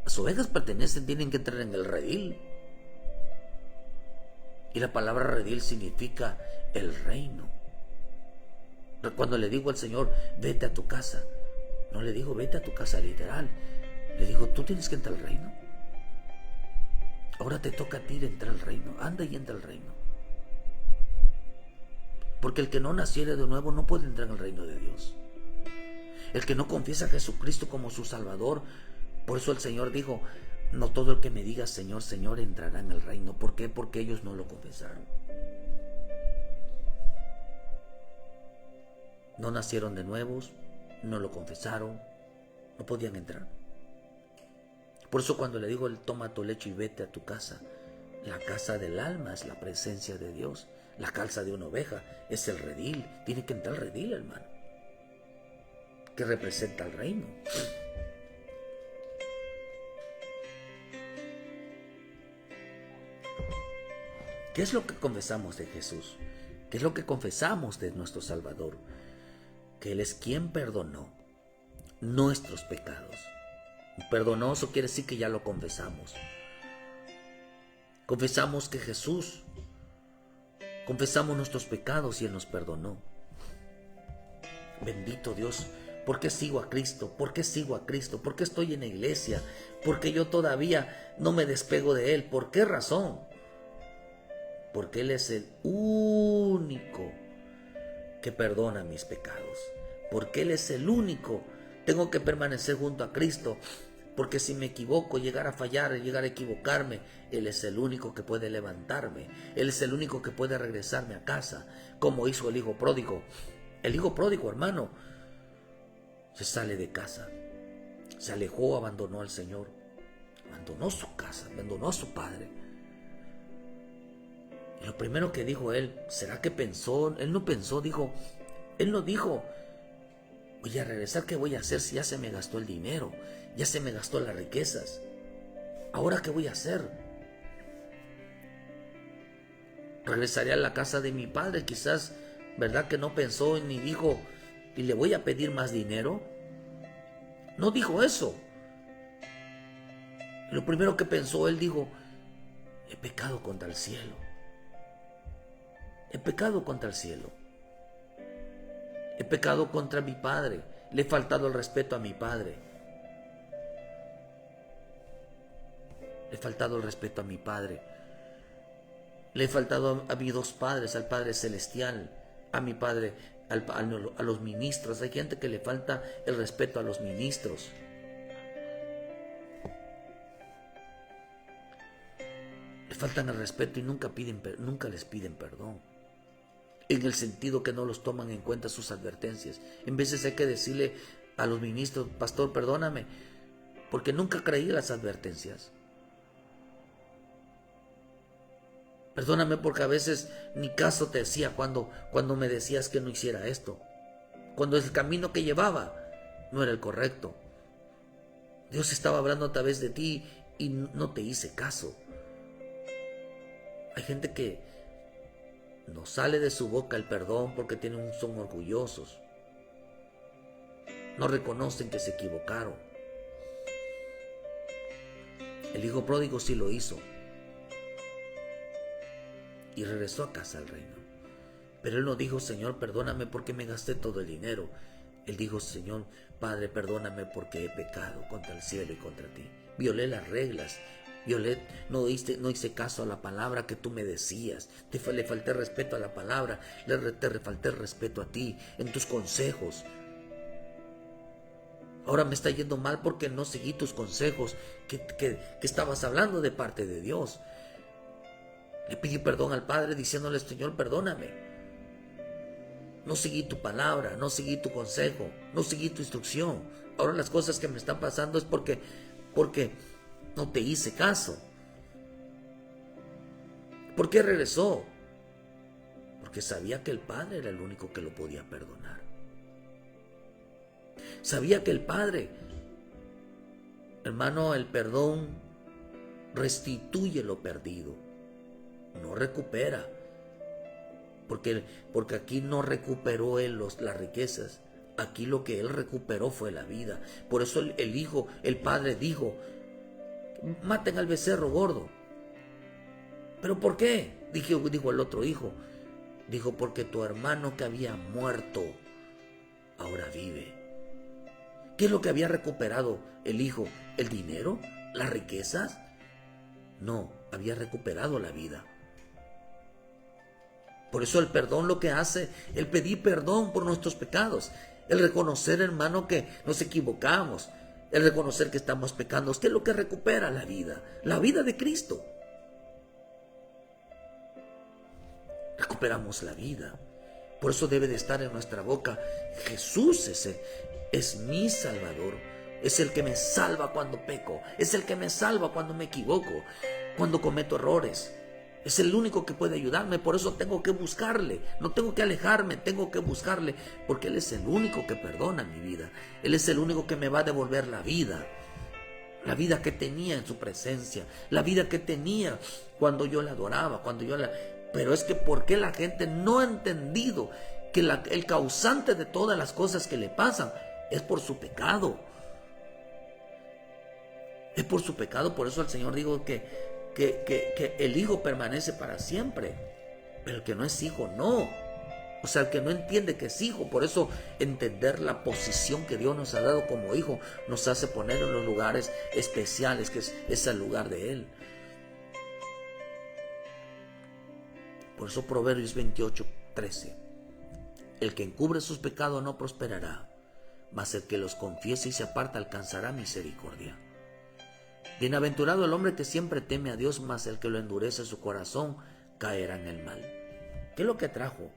S1: Las ovejas tienen que entrar en el redil. Y la palabra redil significa el reino. Cuando le digo al Señor, vete a tu casa, no le digo vete a tu casa literal, le digo, tú tienes que entrar al reino. Ahora te toca a ti entrar al reino. Anda y entra al reino. Porque el que no naciere de nuevo no puede entrar en el reino de Dios. El que no confiesa a Jesucristo como su Salvador, por eso el Señor dijo, no todo el que me diga Señor, Señor entrará en el reino. ¿Por qué? Porque ellos no lo confesaron. No nacieron de nuevos, no lo confesaron, no podían entrar. Por eso cuando le digo, Él toma tu lecho y vete a tu casa, la casa del alma es la presencia de Dios. La calza de una oveja es el redil. Tiene que entrar el redil, hermano, que representa el reino. ¿Qué es lo que confesamos de Jesús? ¿Qué es lo que confesamos de nuestro Salvador? Que Él es quien perdonó nuestros pecados. Perdonó, eso quiere decir que ya lo confesamos. Confesamos que Jesús, confesamos nuestros pecados y Él nos perdonó. Bendito Dios. ¿Por qué sigo a Cristo? ¿Por qué sigo a Cristo? ¿Por qué estoy en la iglesia? ¿Por qué yo todavía no me despego de Él? ¿Por qué razón? Porque Él es el único que perdona mis pecados. Porque Él es el único. Tengo que permanecer junto a Cristo. Porque si me equivoco, llegar a fallar, llegar a equivocarme, Él es el único que puede levantarme. Él es el único que puede regresarme a casa, como hizo el hijo pródigo. El hijo pródigo, hermano, se sale de casa, se alejó, abandonó al Señor, abandonó su casa, abandonó a su padre. Y lo primero que dijo él, ¿será que pensó? Él no pensó, él no dijo, voy a regresar, ¿qué voy a hacer si ya se me gastó el dinero? Ya se me gastó las riquezas. ¿Ahora qué voy a hacer? Regresaré a la casa de mi padre, quizás, ¿verdad que no pensó ni dijo, y le voy a pedir más dinero? No dijo eso. Lo primero que pensó, él dijo, he pecado contra el cielo. He pecado contra el cielo. He pecado contra mi padre. Le he faltado el respeto a mi padre. Le he faltado el respeto a mi padre. Le he faltado a mis dos padres, al Padre Celestial, a mi padre, a los ministros. Hay gente que le falta el respeto a los ministros. Le faltan el respeto y nunca les piden perdón. En el sentido que no los toman en cuenta sus advertencias. En veces hay que decirle a los ministros, pastor, perdóname, porque nunca creí las advertencias. Perdóname porque a veces ni caso te hacía cuando me decías que no hiciera esto. Cuando el camino que llevaba no era el correcto. Dios estaba hablando a través de ti y no te hice caso. Hay gente que no sale de su boca el perdón porque son orgullosos. No reconocen que se equivocaron. El hijo pródigo sí lo hizo. Y regresó a casa al reino. Pero él no dijo, Señor, perdóname porque me gasté todo el dinero. Él dijo, Señor, Padre, perdóname porque he pecado contra el cielo y contra ti. Violé las reglas. No hice caso a la palabra que tú me decías. Le falté respeto a la palabra. Te falté respeto a ti en tus consejos. Ahora me está yendo mal porque no seguí tus consejos que estabas hablando de parte de Dios. Le pedí perdón al Padre diciéndole, Señor, perdóname. No seguí tu palabra, no seguí tu consejo, no seguí tu instrucción. Ahora las cosas que me están pasando es porque no te hice caso. ¿Por qué regresó? Porque sabía que el Padre era el único que lo podía perdonar. Sabía que el Padre, hermano, el perdón restituye lo perdido. No recupera, porque aquí no recuperó él las riquezas. Aquí lo que él recuperó fue la vida. Por eso el padre dijo, maten al becerro gordo. ¿Pero por qué? Dijo el otro hijo. Dijo, porque tu hermano que había muerto ahora vive. ¿Qué es lo que había recuperado el hijo? ¿El dinero? ¿Las riquezas? No, había recuperado la vida. Por eso el perdón lo que hace, el pedir perdón por nuestros pecados, el reconocer, hermano, que nos equivocamos, el reconocer que estamos pecando, ¿qué es lo que recupera la vida de Cristo? Recuperamos la vida. Por eso debe de estar en nuestra boca, Jesús es mi Salvador, es el que me salva cuando peco, es el que me salva cuando me equivoco, cuando cometo errores. Es el único que puede ayudarme, por eso tengo que buscarle, no tengo que alejarme, tengo que buscarle, porque Él es el único que perdona mi vida, Él es el único que me va a devolver la vida la vida que tenía en su presencia, la vida que tenía cuando yo la adoraba, Pero es que ¿por qué la gente no ha entendido que el causante de todas las cosas que le pasan es por su pecado? Es por su pecado. Por eso el Señor dijo que el hijo permanece para siempre, pero el que no es hijo no. O sea, el que no entiende que es hijo. Por eso entender la posición que Dios nos ha dado como hijo nos hace poner en los lugares especiales, que es el lugar de Él. Por eso Proverbios 28:13: el que encubre sus pecados no prosperará, mas el que los confiese y se aparta alcanzará misericordia. Bienaventurado el hombre que siempre teme a Dios, mas el que lo endurece su corazón caerá en el mal. ¿Qué es lo que trajo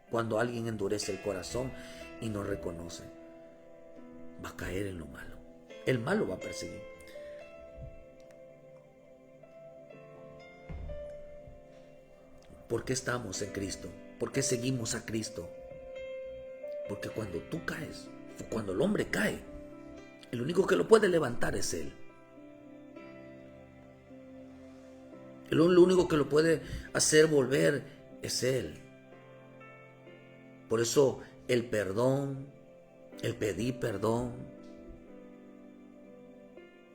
S1: cuando alguien endurece el corazón y no reconoce? Va a caer en lo malo. El mal lo va a perseguir. ¿Por qué estamos en Cristo? ¿Por qué seguimos a Cristo? Porque cuando tú caes, cuando el hombre cae, el único que lo puede levantar es Él. Lo único que lo puede hacer volver es Él. Por eso el perdón, el pedir perdón,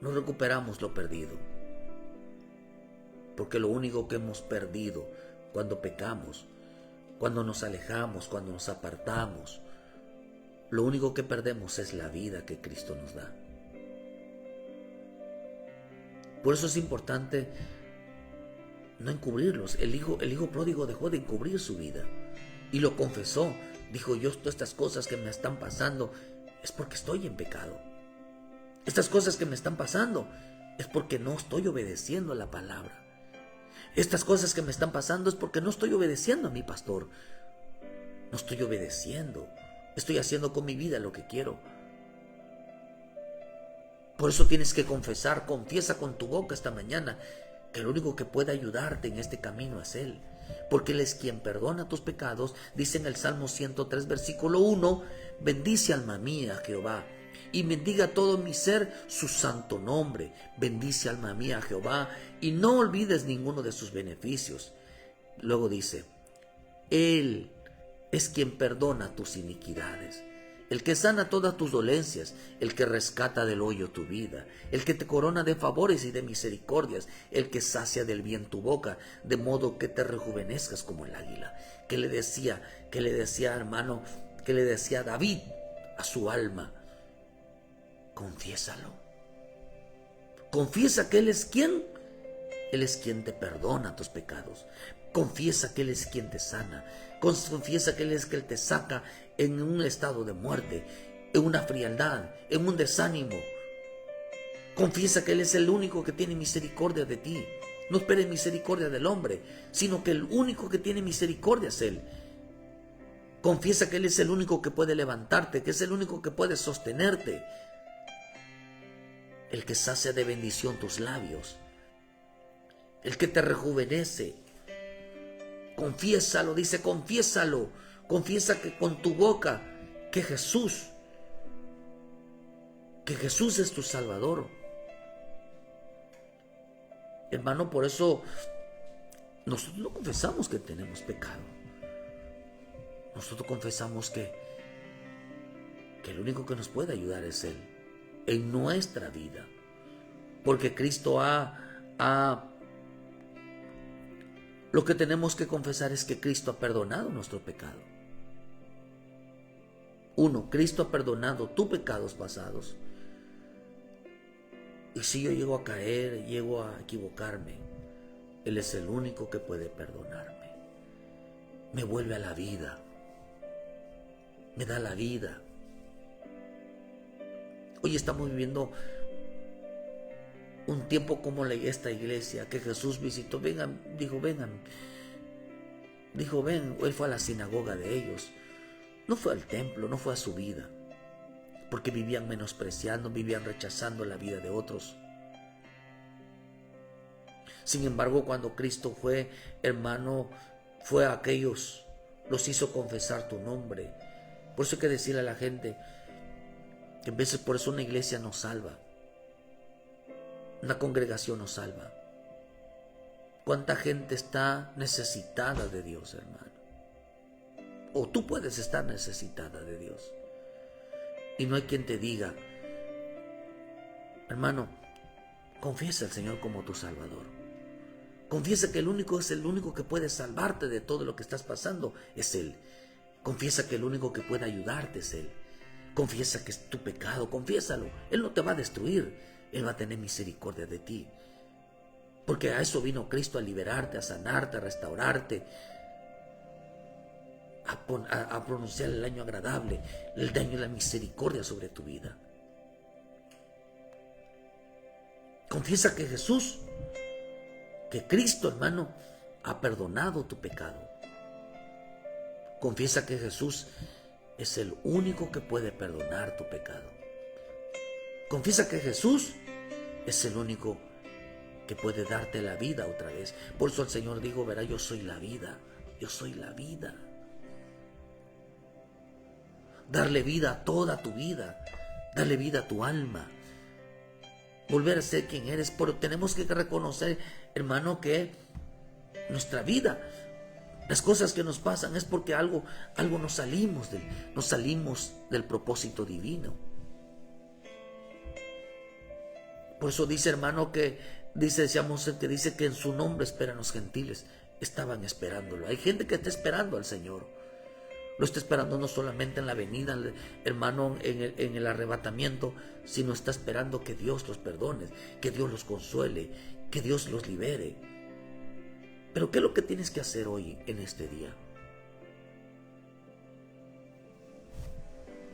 S1: no recuperamos lo perdido. Porque lo único que hemos perdido cuando pecamos, cuando nos alejamos, cuando nos apartamos, lo único que perdemos es la vida que Cristo nos da. Por eso es importante no encubrirlos. El hijo pródigo dejó de encubrir su vida y lo confesó. Dijo: yo, todas estas cosas que me están pasando es porque estoy en pecado. Estas cosas que me están pasando es porque no estoy obedeciendo a la palabra. Estas cosas que me están pasando es porque no estoy obedeciendo a mi pastor. No estoy obedeciendo. Estoy haciendo con mi vida lo que quiero. Por eso tienes que confesar. Confiesa con tu boca esta mañana que lo único que puede ayudarte en este camino es Él. Porque Él es quien perdona tus pecados. Dice en el Salmo 103, versículo 1: bendice alma mía a Jehová, y bendiga todo mi ser su santo nombre. Bendice alma mía a Jehová, y no olvides ninguno de sus beneficios. Luego dice: Él es quien perdona tus iniquidades, el que sana todas tus dolencias, el que rescata del hoyo tu vida, el que te corona de favores y de misericordias, el que sacia del bien tu boca, de modo que te rejuvenezcas como el águila. ¿Qué le decía, hermano? ¿Qué le decía David a su alma? Confiésalo. Confiesa que Él es quien. Él es quien te perdona tus pecados. Confiesa que Él es quien te sana. Confiesa que Él es quien te saca en un estado de muerte, en una frialdad, en un desánimo. Confiesa que Él es el único que tiene misericordia de ti. No esperes misericordia del hombre, sino que el único que tiene misericordia es Él. Confiesa que Él es el único que puede levantarte, que es el único que puede sostenerte, el que sacia de bendición tus labios, el que te rejuvenece. Confiésalo, dice, confiésalo. Confiesa que con tu boca que Jesús es tu Salvador. Hermano, por eso nosotros no confesamos que tenemos pecado. Nosotros confesamos que el único que nos puede ayudar es Él en nuestra vida. Porque Cristo lo que tenemos que confesar es que Cristo ha perdonado nuestro pecado. 1. Cristo ha perdonado tus pecados pasados. Y si yo llego a caer, llego a equivocarme, Él es el único que puede perdonarme. Me vuelve a la vida. Me da la vida. Hoy estamos viviendo un tiempo como esta iglesia que Jesús visitó. Vengan, dijo, vengan. Dijo, ven. Él fue a la sinagoga de ellos. No fue al templo, no fue a su vida. Porque vivían menospreciando, vivían rechazando la vida de otros. Sin embargo, cuando Cristo fue, hermano, fue a aquellos, los hizo confesar tu nombre. Por eso hay que decirle a la gente que a veces por eso una iglesia nos salva. Una congregación no salva. ¿Cuánta gente está necesitada de Dios, hermano? O tú puedes estar necesitada de Dios. Y no hay quien te diga, hermano, confiesa al Señor como tu Salvador. Confiesa que el único que puede salvarte de todo lo que estás pasando es Él. Confiesa que el único que puede ayudarte es Él. Confiesa que es tu pecado, confiésalo. Él no te va a destruir, Él va a tener misericordia de ti. Porque a eso vino Cristo, a liberarte, a sanarte, a restaurarte, a pronunciar el año agradable, el daño y la misericordia sobre tu vida. Confiesa que Jesús, que Cristo, hermano, ha perdonado tu pecado. Confiesa que Jesús es el único que puede perdonar tu pecado. Confiesa que Jesús es el único que puede darte la vida otra vez. Por eso el Señor dijo, verá, yo soy la vida, yo soy la vida. Darle vida a toda tu vida, darle vida a tu alma, volver a ser quien eres. Pero tenemos que reconocer, hermano, que nuestra vida, las cosas que nos pasan es porque algo nos salimos del propósito divino. Por eso dice, hermano, decíamos que dice que en su nombre esperan los gentiles. Estaban esperándolo. Hay gente que está esperando al Señor. Lo está esperando no solamente en la venida, hermano, en el arrebatamiento, sino está esperando que Dios los perdone, que Dios los consuele, que Dios los libere. Pero ¿qué es lo que tienes que hacer hoy en este día?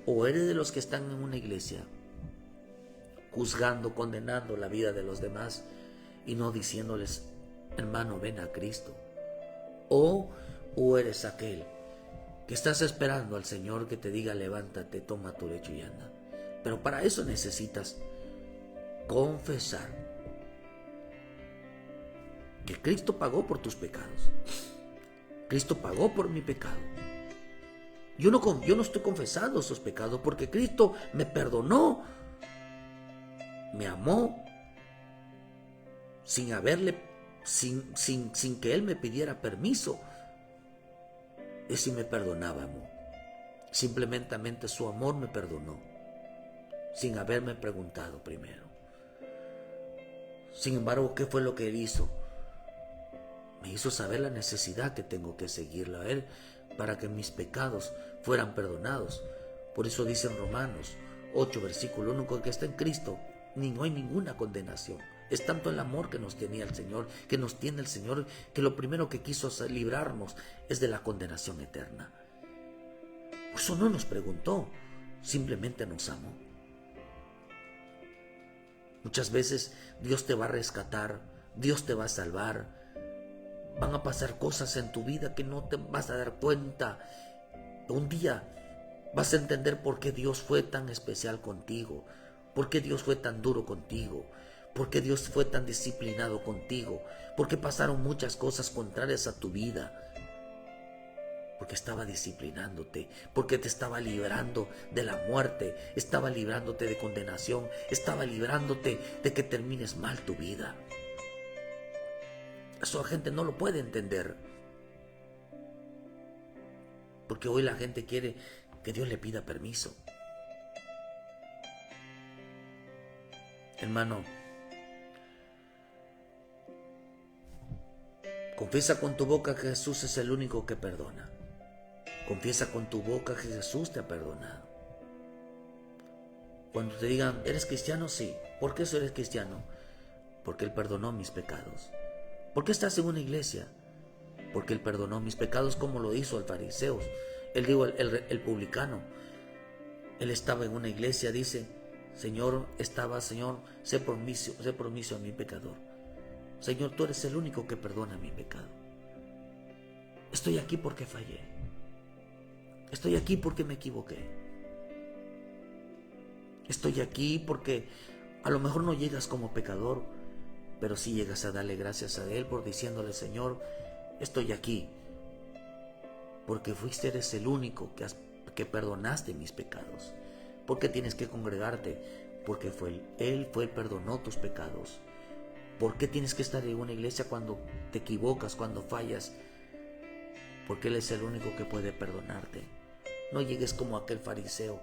S1: ¿O eres de los que están en una iglesia juzgando, condenando la vida de los demás y no diciéndoles, hermano, ven a Cristo? ¿O eres aquel que estás esperando al Señor que te diga, levántate, toma tu lecho y anda? Pero para eso necesitas confesar que Cristo pagó por tus pecados. Cristo pagó por mi pecado. Yo no estoy confesando esos pecados porque Cristo me perdonó, me amó, sin que Él me pidiera permiso. Es si me perdonaba, amor. Simplemente su amor me perdonó, sin haberme preguntado primero. Sin embargo, ¿qué fue lo que Él hizo? Me hizo saber la necesidad que tengo que seguirlo a Él para que mis pecados fueran perdonados. Por eso dice en Romanos 8, versículo 1, que está en Cristo, no hay ninguna condenación. Es tanto el amor que nos tenía el Señor, que nos tiene el Señor, que lo primero que quiso librarnos es de la condenación eterna. Por eso no nos preguntó, simplemente nos amó. Muchas veces Dios te va a rescatar, Dios te va a salvar. Van a pasar cosas en tu vida que no te vas a dar cuenta. Un día vas a entender por qué Dios fue tan especial contigo, por qué Dios fue tan duro contigo, por qué Dios fue tan disciplinado contigo, por qué pasaron muchas cosas contrarias a tu vida. Porque estaba disciplinándote, porque te estaba librando de la muerte, estaba librándote de condenación, estaba librándote de que termines mal tu vida. Eso la gente no lo puede entender. Porque hoy la gente quiere que Dios le pida permiso. Hermano, confiesa con tu boca que Jesús es el único que perdona. Confiesa con tu boca que Jesús te ha perdonado. Cuando te digan, ¿eres cristiano? Sí. ¿Por qué eres cristiano? Porque Él perdonó mis pecados. ¿Por qué estás en una iglesia? Porque Él perdonó mis pecados como lo hizo el fariseo. Él dijo, el publicano. Él estaba en una iglesia, dice, Señor, sé promiso a mi pecador. Señor, tú eres el único que perdona mi pecado. Estoy aquí porque fallé. Estoy aquí porque me equivoqué. Estoy aquí porque a lo mejor no llegas como pecador, pero sí llegas a darle gracias a Él por diciéndole, Señor, estoy aquí porque eres el único que perdonaste mis pecados. ¿Por qué tienes que congregarte? Porque Él perdonó tus pecados. ¿Por qué tienes que estar en una iglesia cuando te equivocas, cuando fallas? Porque Él es el único que puede perdonarte. No llegues como aquel fariseo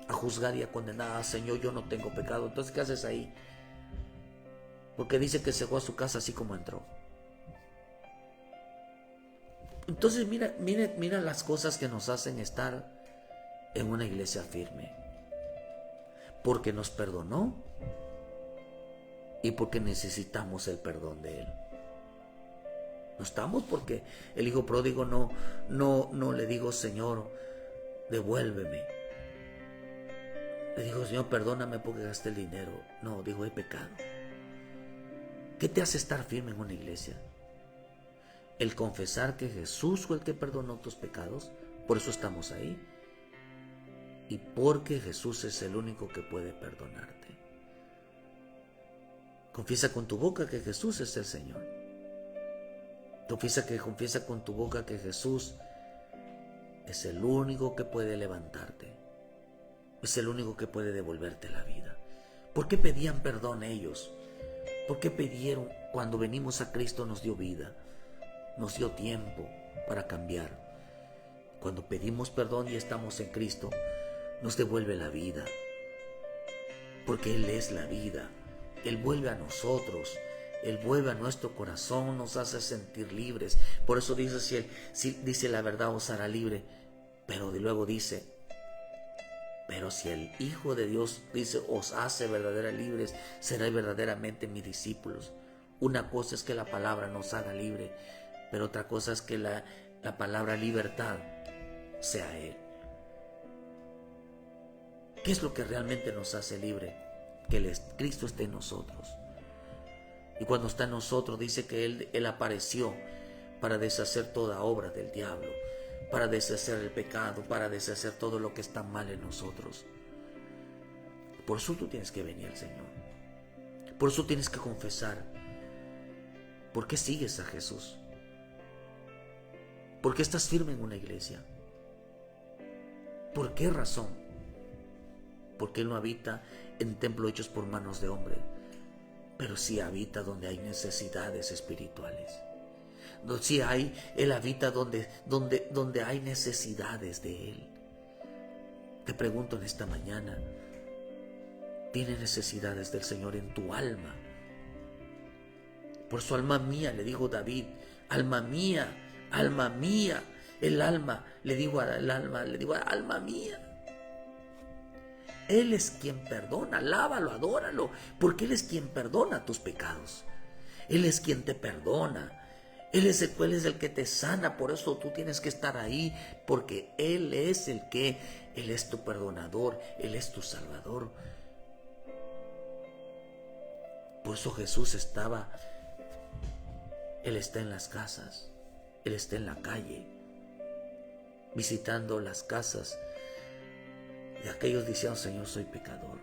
S1: a juzgar y a condenar. Señor, yo no tengo pecado. Entonces, ¿qué haces ahí? Porque dice que se fue a su casa así como entró. Entonces mira las cosas que nos hacen estar en una iglesia firme. Porque nos perdonó y porque necesitamos el perdón de Él. No estamos porque el hijo pródigo no le digo, Señor, devuélveme. Le dijo, Señor, perdóname porque gasté el dinero. No, dijo, he pecado. ¿Qué te hace estar firme en una iglesia? El confesar que Jesús fue el que perdonó tus pecados. Por eso estamos ahí. Y porque Jesús es el único que puede perdonarte. Confiesa con tu boca que Jesús es el Señor. Confiesa con tu boca que Jesús es el único que puede levantarte. Es el único que puede devolverte la vida. ¿Por qué pedían perdón ellos? ¿Por qué pidieron? Cuando venimos a Cristo nos dio vida, nos dio tiempo para cambiar. Cuando pedimos perdón y estamos en Cristo, nos devuelve la vida. Porque Él es la vida. Él vuelve a nosotros. Él vuelve a nuestro corazón, nos hace sentir libres. Por eso dice, si dice la verdad os hará libre. Pero luego dice, pero si el Hijo de Dios dice os hace verdaderamente libres, seréis verdaderamente mis discípulos. Una cosa es que la palabra nos haga libre, pero otra cosa es que la palabra libertad sea Él. ¿Qué es lo que realmente nos hace libre? Que Cristo esté en nosotros. Y cuando está en nosotros dice que Él apareció para deshacer toda obra del diablo, para deshacer el pecado, para deshacer todo lo que está mal en nosotros. Por eso tú tienes que venir al Señor. Por eso tienes que confesar. ¿Por qué sigues a Jesús? ¿Por qué estás firme en una iglesia? ¿Por qué razón? Porque Él no habita en templos hechos por manos de hombre, pero sí habita donde hay necesidades espirituales. Sí Él habita donde hay necesidades de Él. Te pregunto en esta mañana, ¿tienes necesidades del Señor en tu alma? Por su alma mía, le dijo David, alma mía, el alma, le digo alma mía. Él es quien perdona, alábalo, adóralo, porque Él es quien perdona tus pecados. Él es quien te perdona. Él es el que te sana, por eso tú tienes que estar ahí, porque Él es Él es tu perdonador, Él es tu salvador. Por eso Jesús Él está en las casas, Él está en la calle, visitando las casas de aquellos diciendo, Señor, soy pecador.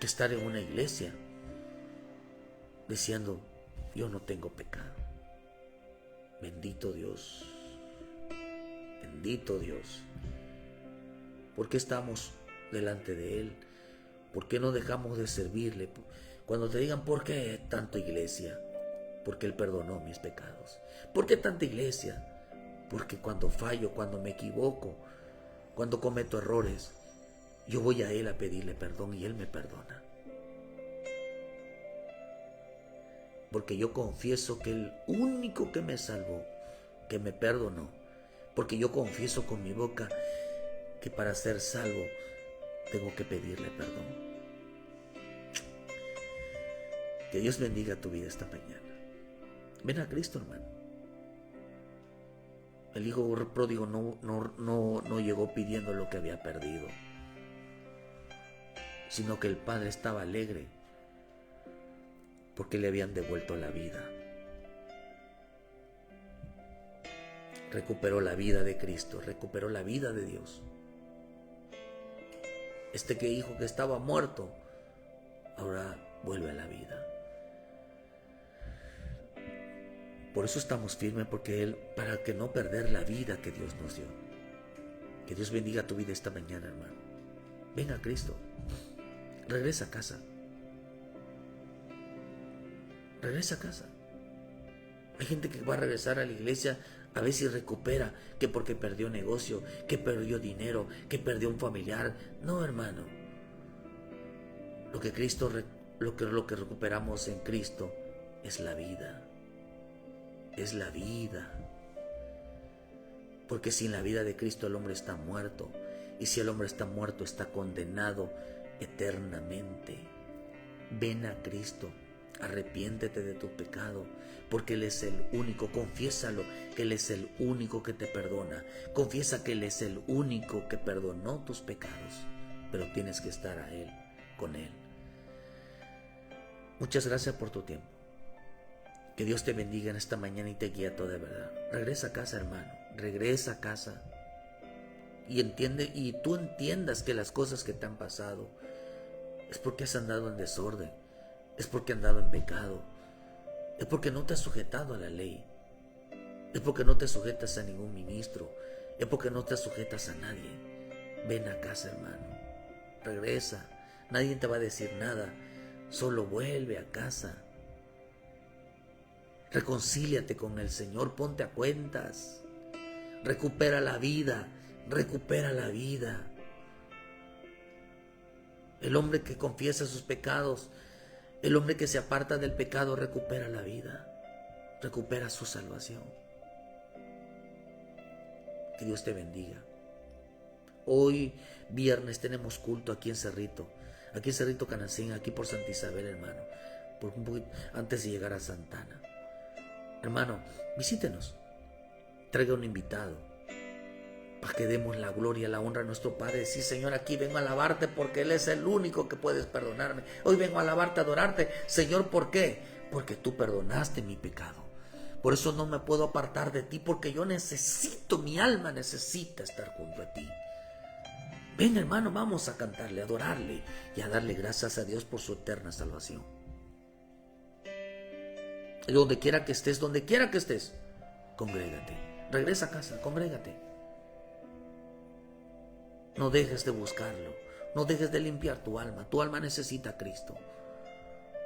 S1: Que estar en una iglesia diciendo, yo no tengo pecado. Bendito Dios. Bendito Dios. ¿Por qué estamos delante de Él? ¿Por qué no dejamos de servirle? Cuando te digan, ¿por qué tanta iglesia? Porque Él perdonó mis pecados. ¿Por qué tanta iglesia? Porque cuando fallo, cuando me equivoco, cuando cometo errores, yo voy a Él a pedirle perdón y Él me perdona. Porque yo confieso que el único que me salvó, que me perdonó, porque yo confieso con mi boca que para ser salvo tengo que pedirle perdón. Que Dios bendiga tu vida esta mañana. Ven a Cristo, hermano. El hijo pródigo no llegó pidiendo lo que había perdido, sino que el padre estaba alegre porque le habían devuelto la vida. Recuperó la vida de Cristo, recuperó la vida de Dios. Hijo que estaba muerto, ahora vuelve a la vida. Por eso estamos firmes, para que no perder la vida que Dios nos dio. Que Dios bendiga tu vida esta mañana, hermano. Ven a Cristo. Regresa a casa. Regresa a casa. Hay gente que va a regresar a la iglesia a ver si recupera, que porque perdió negocio, que perdió dinero, que perdió un familiar. No, hermano. Lo que recuperamos en Cristo es la vida. Es la vida. Porque sin la vida de Cristo el hombre está muerto. Y si el hombre está muerto, está condenado eternamente. Ven a Cristo. Arrepiéntete de tu pecado, porque Él es el único. Confiésalo, que Él es el único que te perdona. Confiesa que Él es el único que perdonó tus pecados, pero tienes que estar con Él. Muchas gracias por tu tiempo. Que Dios te bendiga en esta mañana y te guíe a toda verdad. Regresa a casa, hermano. Regresa a casa. Y tú entiendas que las cosas que te han pasado es porque has andado en desorden. Es porque has andado en pecado. Es porque no te has sujetado a la ley. Es porque no te sujetas a ningún ministro. Es porque no te sujetas a nadie. Ven a casa, hermano. Regresa. Nadie te va a decir nada. Solo vuelve a casa. Reconcíliate con el Señor. Ponte a cuentas. Recupera la vida. Recupera la vida. El hombre que confiesa sus pecados, el hombre que se aparta del pecado, recupera la vida, recupera su salvación. Que Dios te bendiga. Hoy viernes tenemos culto aquí en Cerrito Canacín, aquí por Santa Isabel, hermano, por un poquito antes de llegar a Santana. Hermano, visítenos, traiga un invitado, para que demos la gloria, la honra a nuestro Padre. Sí, Señor, aquí vengo a alabarte porque Él es el único que puedes perdonarme. Hoy vengo a alabarte, a adorarte. Señor, ¿por qué? Porque tú perdonaste mi pecado. Por eso no me puedo apartar de ti, porque yo necesito, mi alma necesita estar junto a ti. Ven, hermano, vamos a cantarle, a adorarle y a darle gracias a Dios por su eterna salvación. Y donde quiera que estés, congrégate. Regresa a casa, congrégate. No dejes de buscarlo. No dejes de limpiar tu alma. Tu alma necesita a Cristo.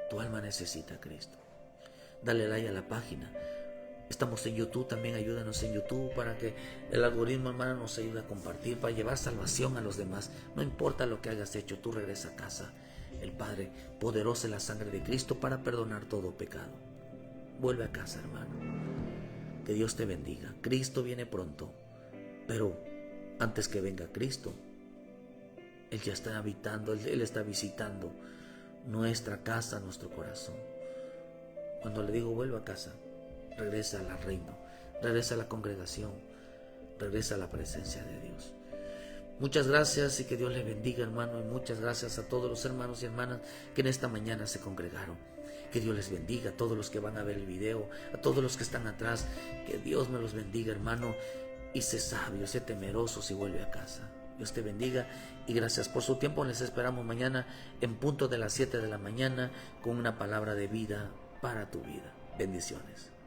S1: Tu alma necesita a Cristo. Dale like a la página. Estamos en YouTube también. Ayúdanos en YouTube para que el algoritmo, hermano, nos ayude a compartir, para llevar salvación a los demás. No importa lo que hayas hecho, tú regresa a casa. El Padre poderoso en la sangre de Cristo para perdonar todo pecado. Vuelve a casa, hermano. Que Dios te bendiga. Cristo viene pronto. Pero antes que venga Cristo, Él ya está habitando, Él está visitando nuestra casa, nuestro corazón. Cuando le digo vuelva a casa, regresa al reino, regresa a la congregación, regresa a la presencia de Dios. Muchas gracias y que Dios les bendiga, hermano, y muchas gracias a todos los hermanos y hermanas que en esta mañana se congregaron. Que Dios les bendiga, a todos los que van a ver el video, a todos los que están atrás, que Dios me los bendiga, hermano. Y sé sabio, sé temeroso si vuelve a casa. Dios te bendiga y gracias por su tiempo. Les esperamos mañana en punto de las 7 de la mañana con una palabra de vida para tu vida. Bendiciones.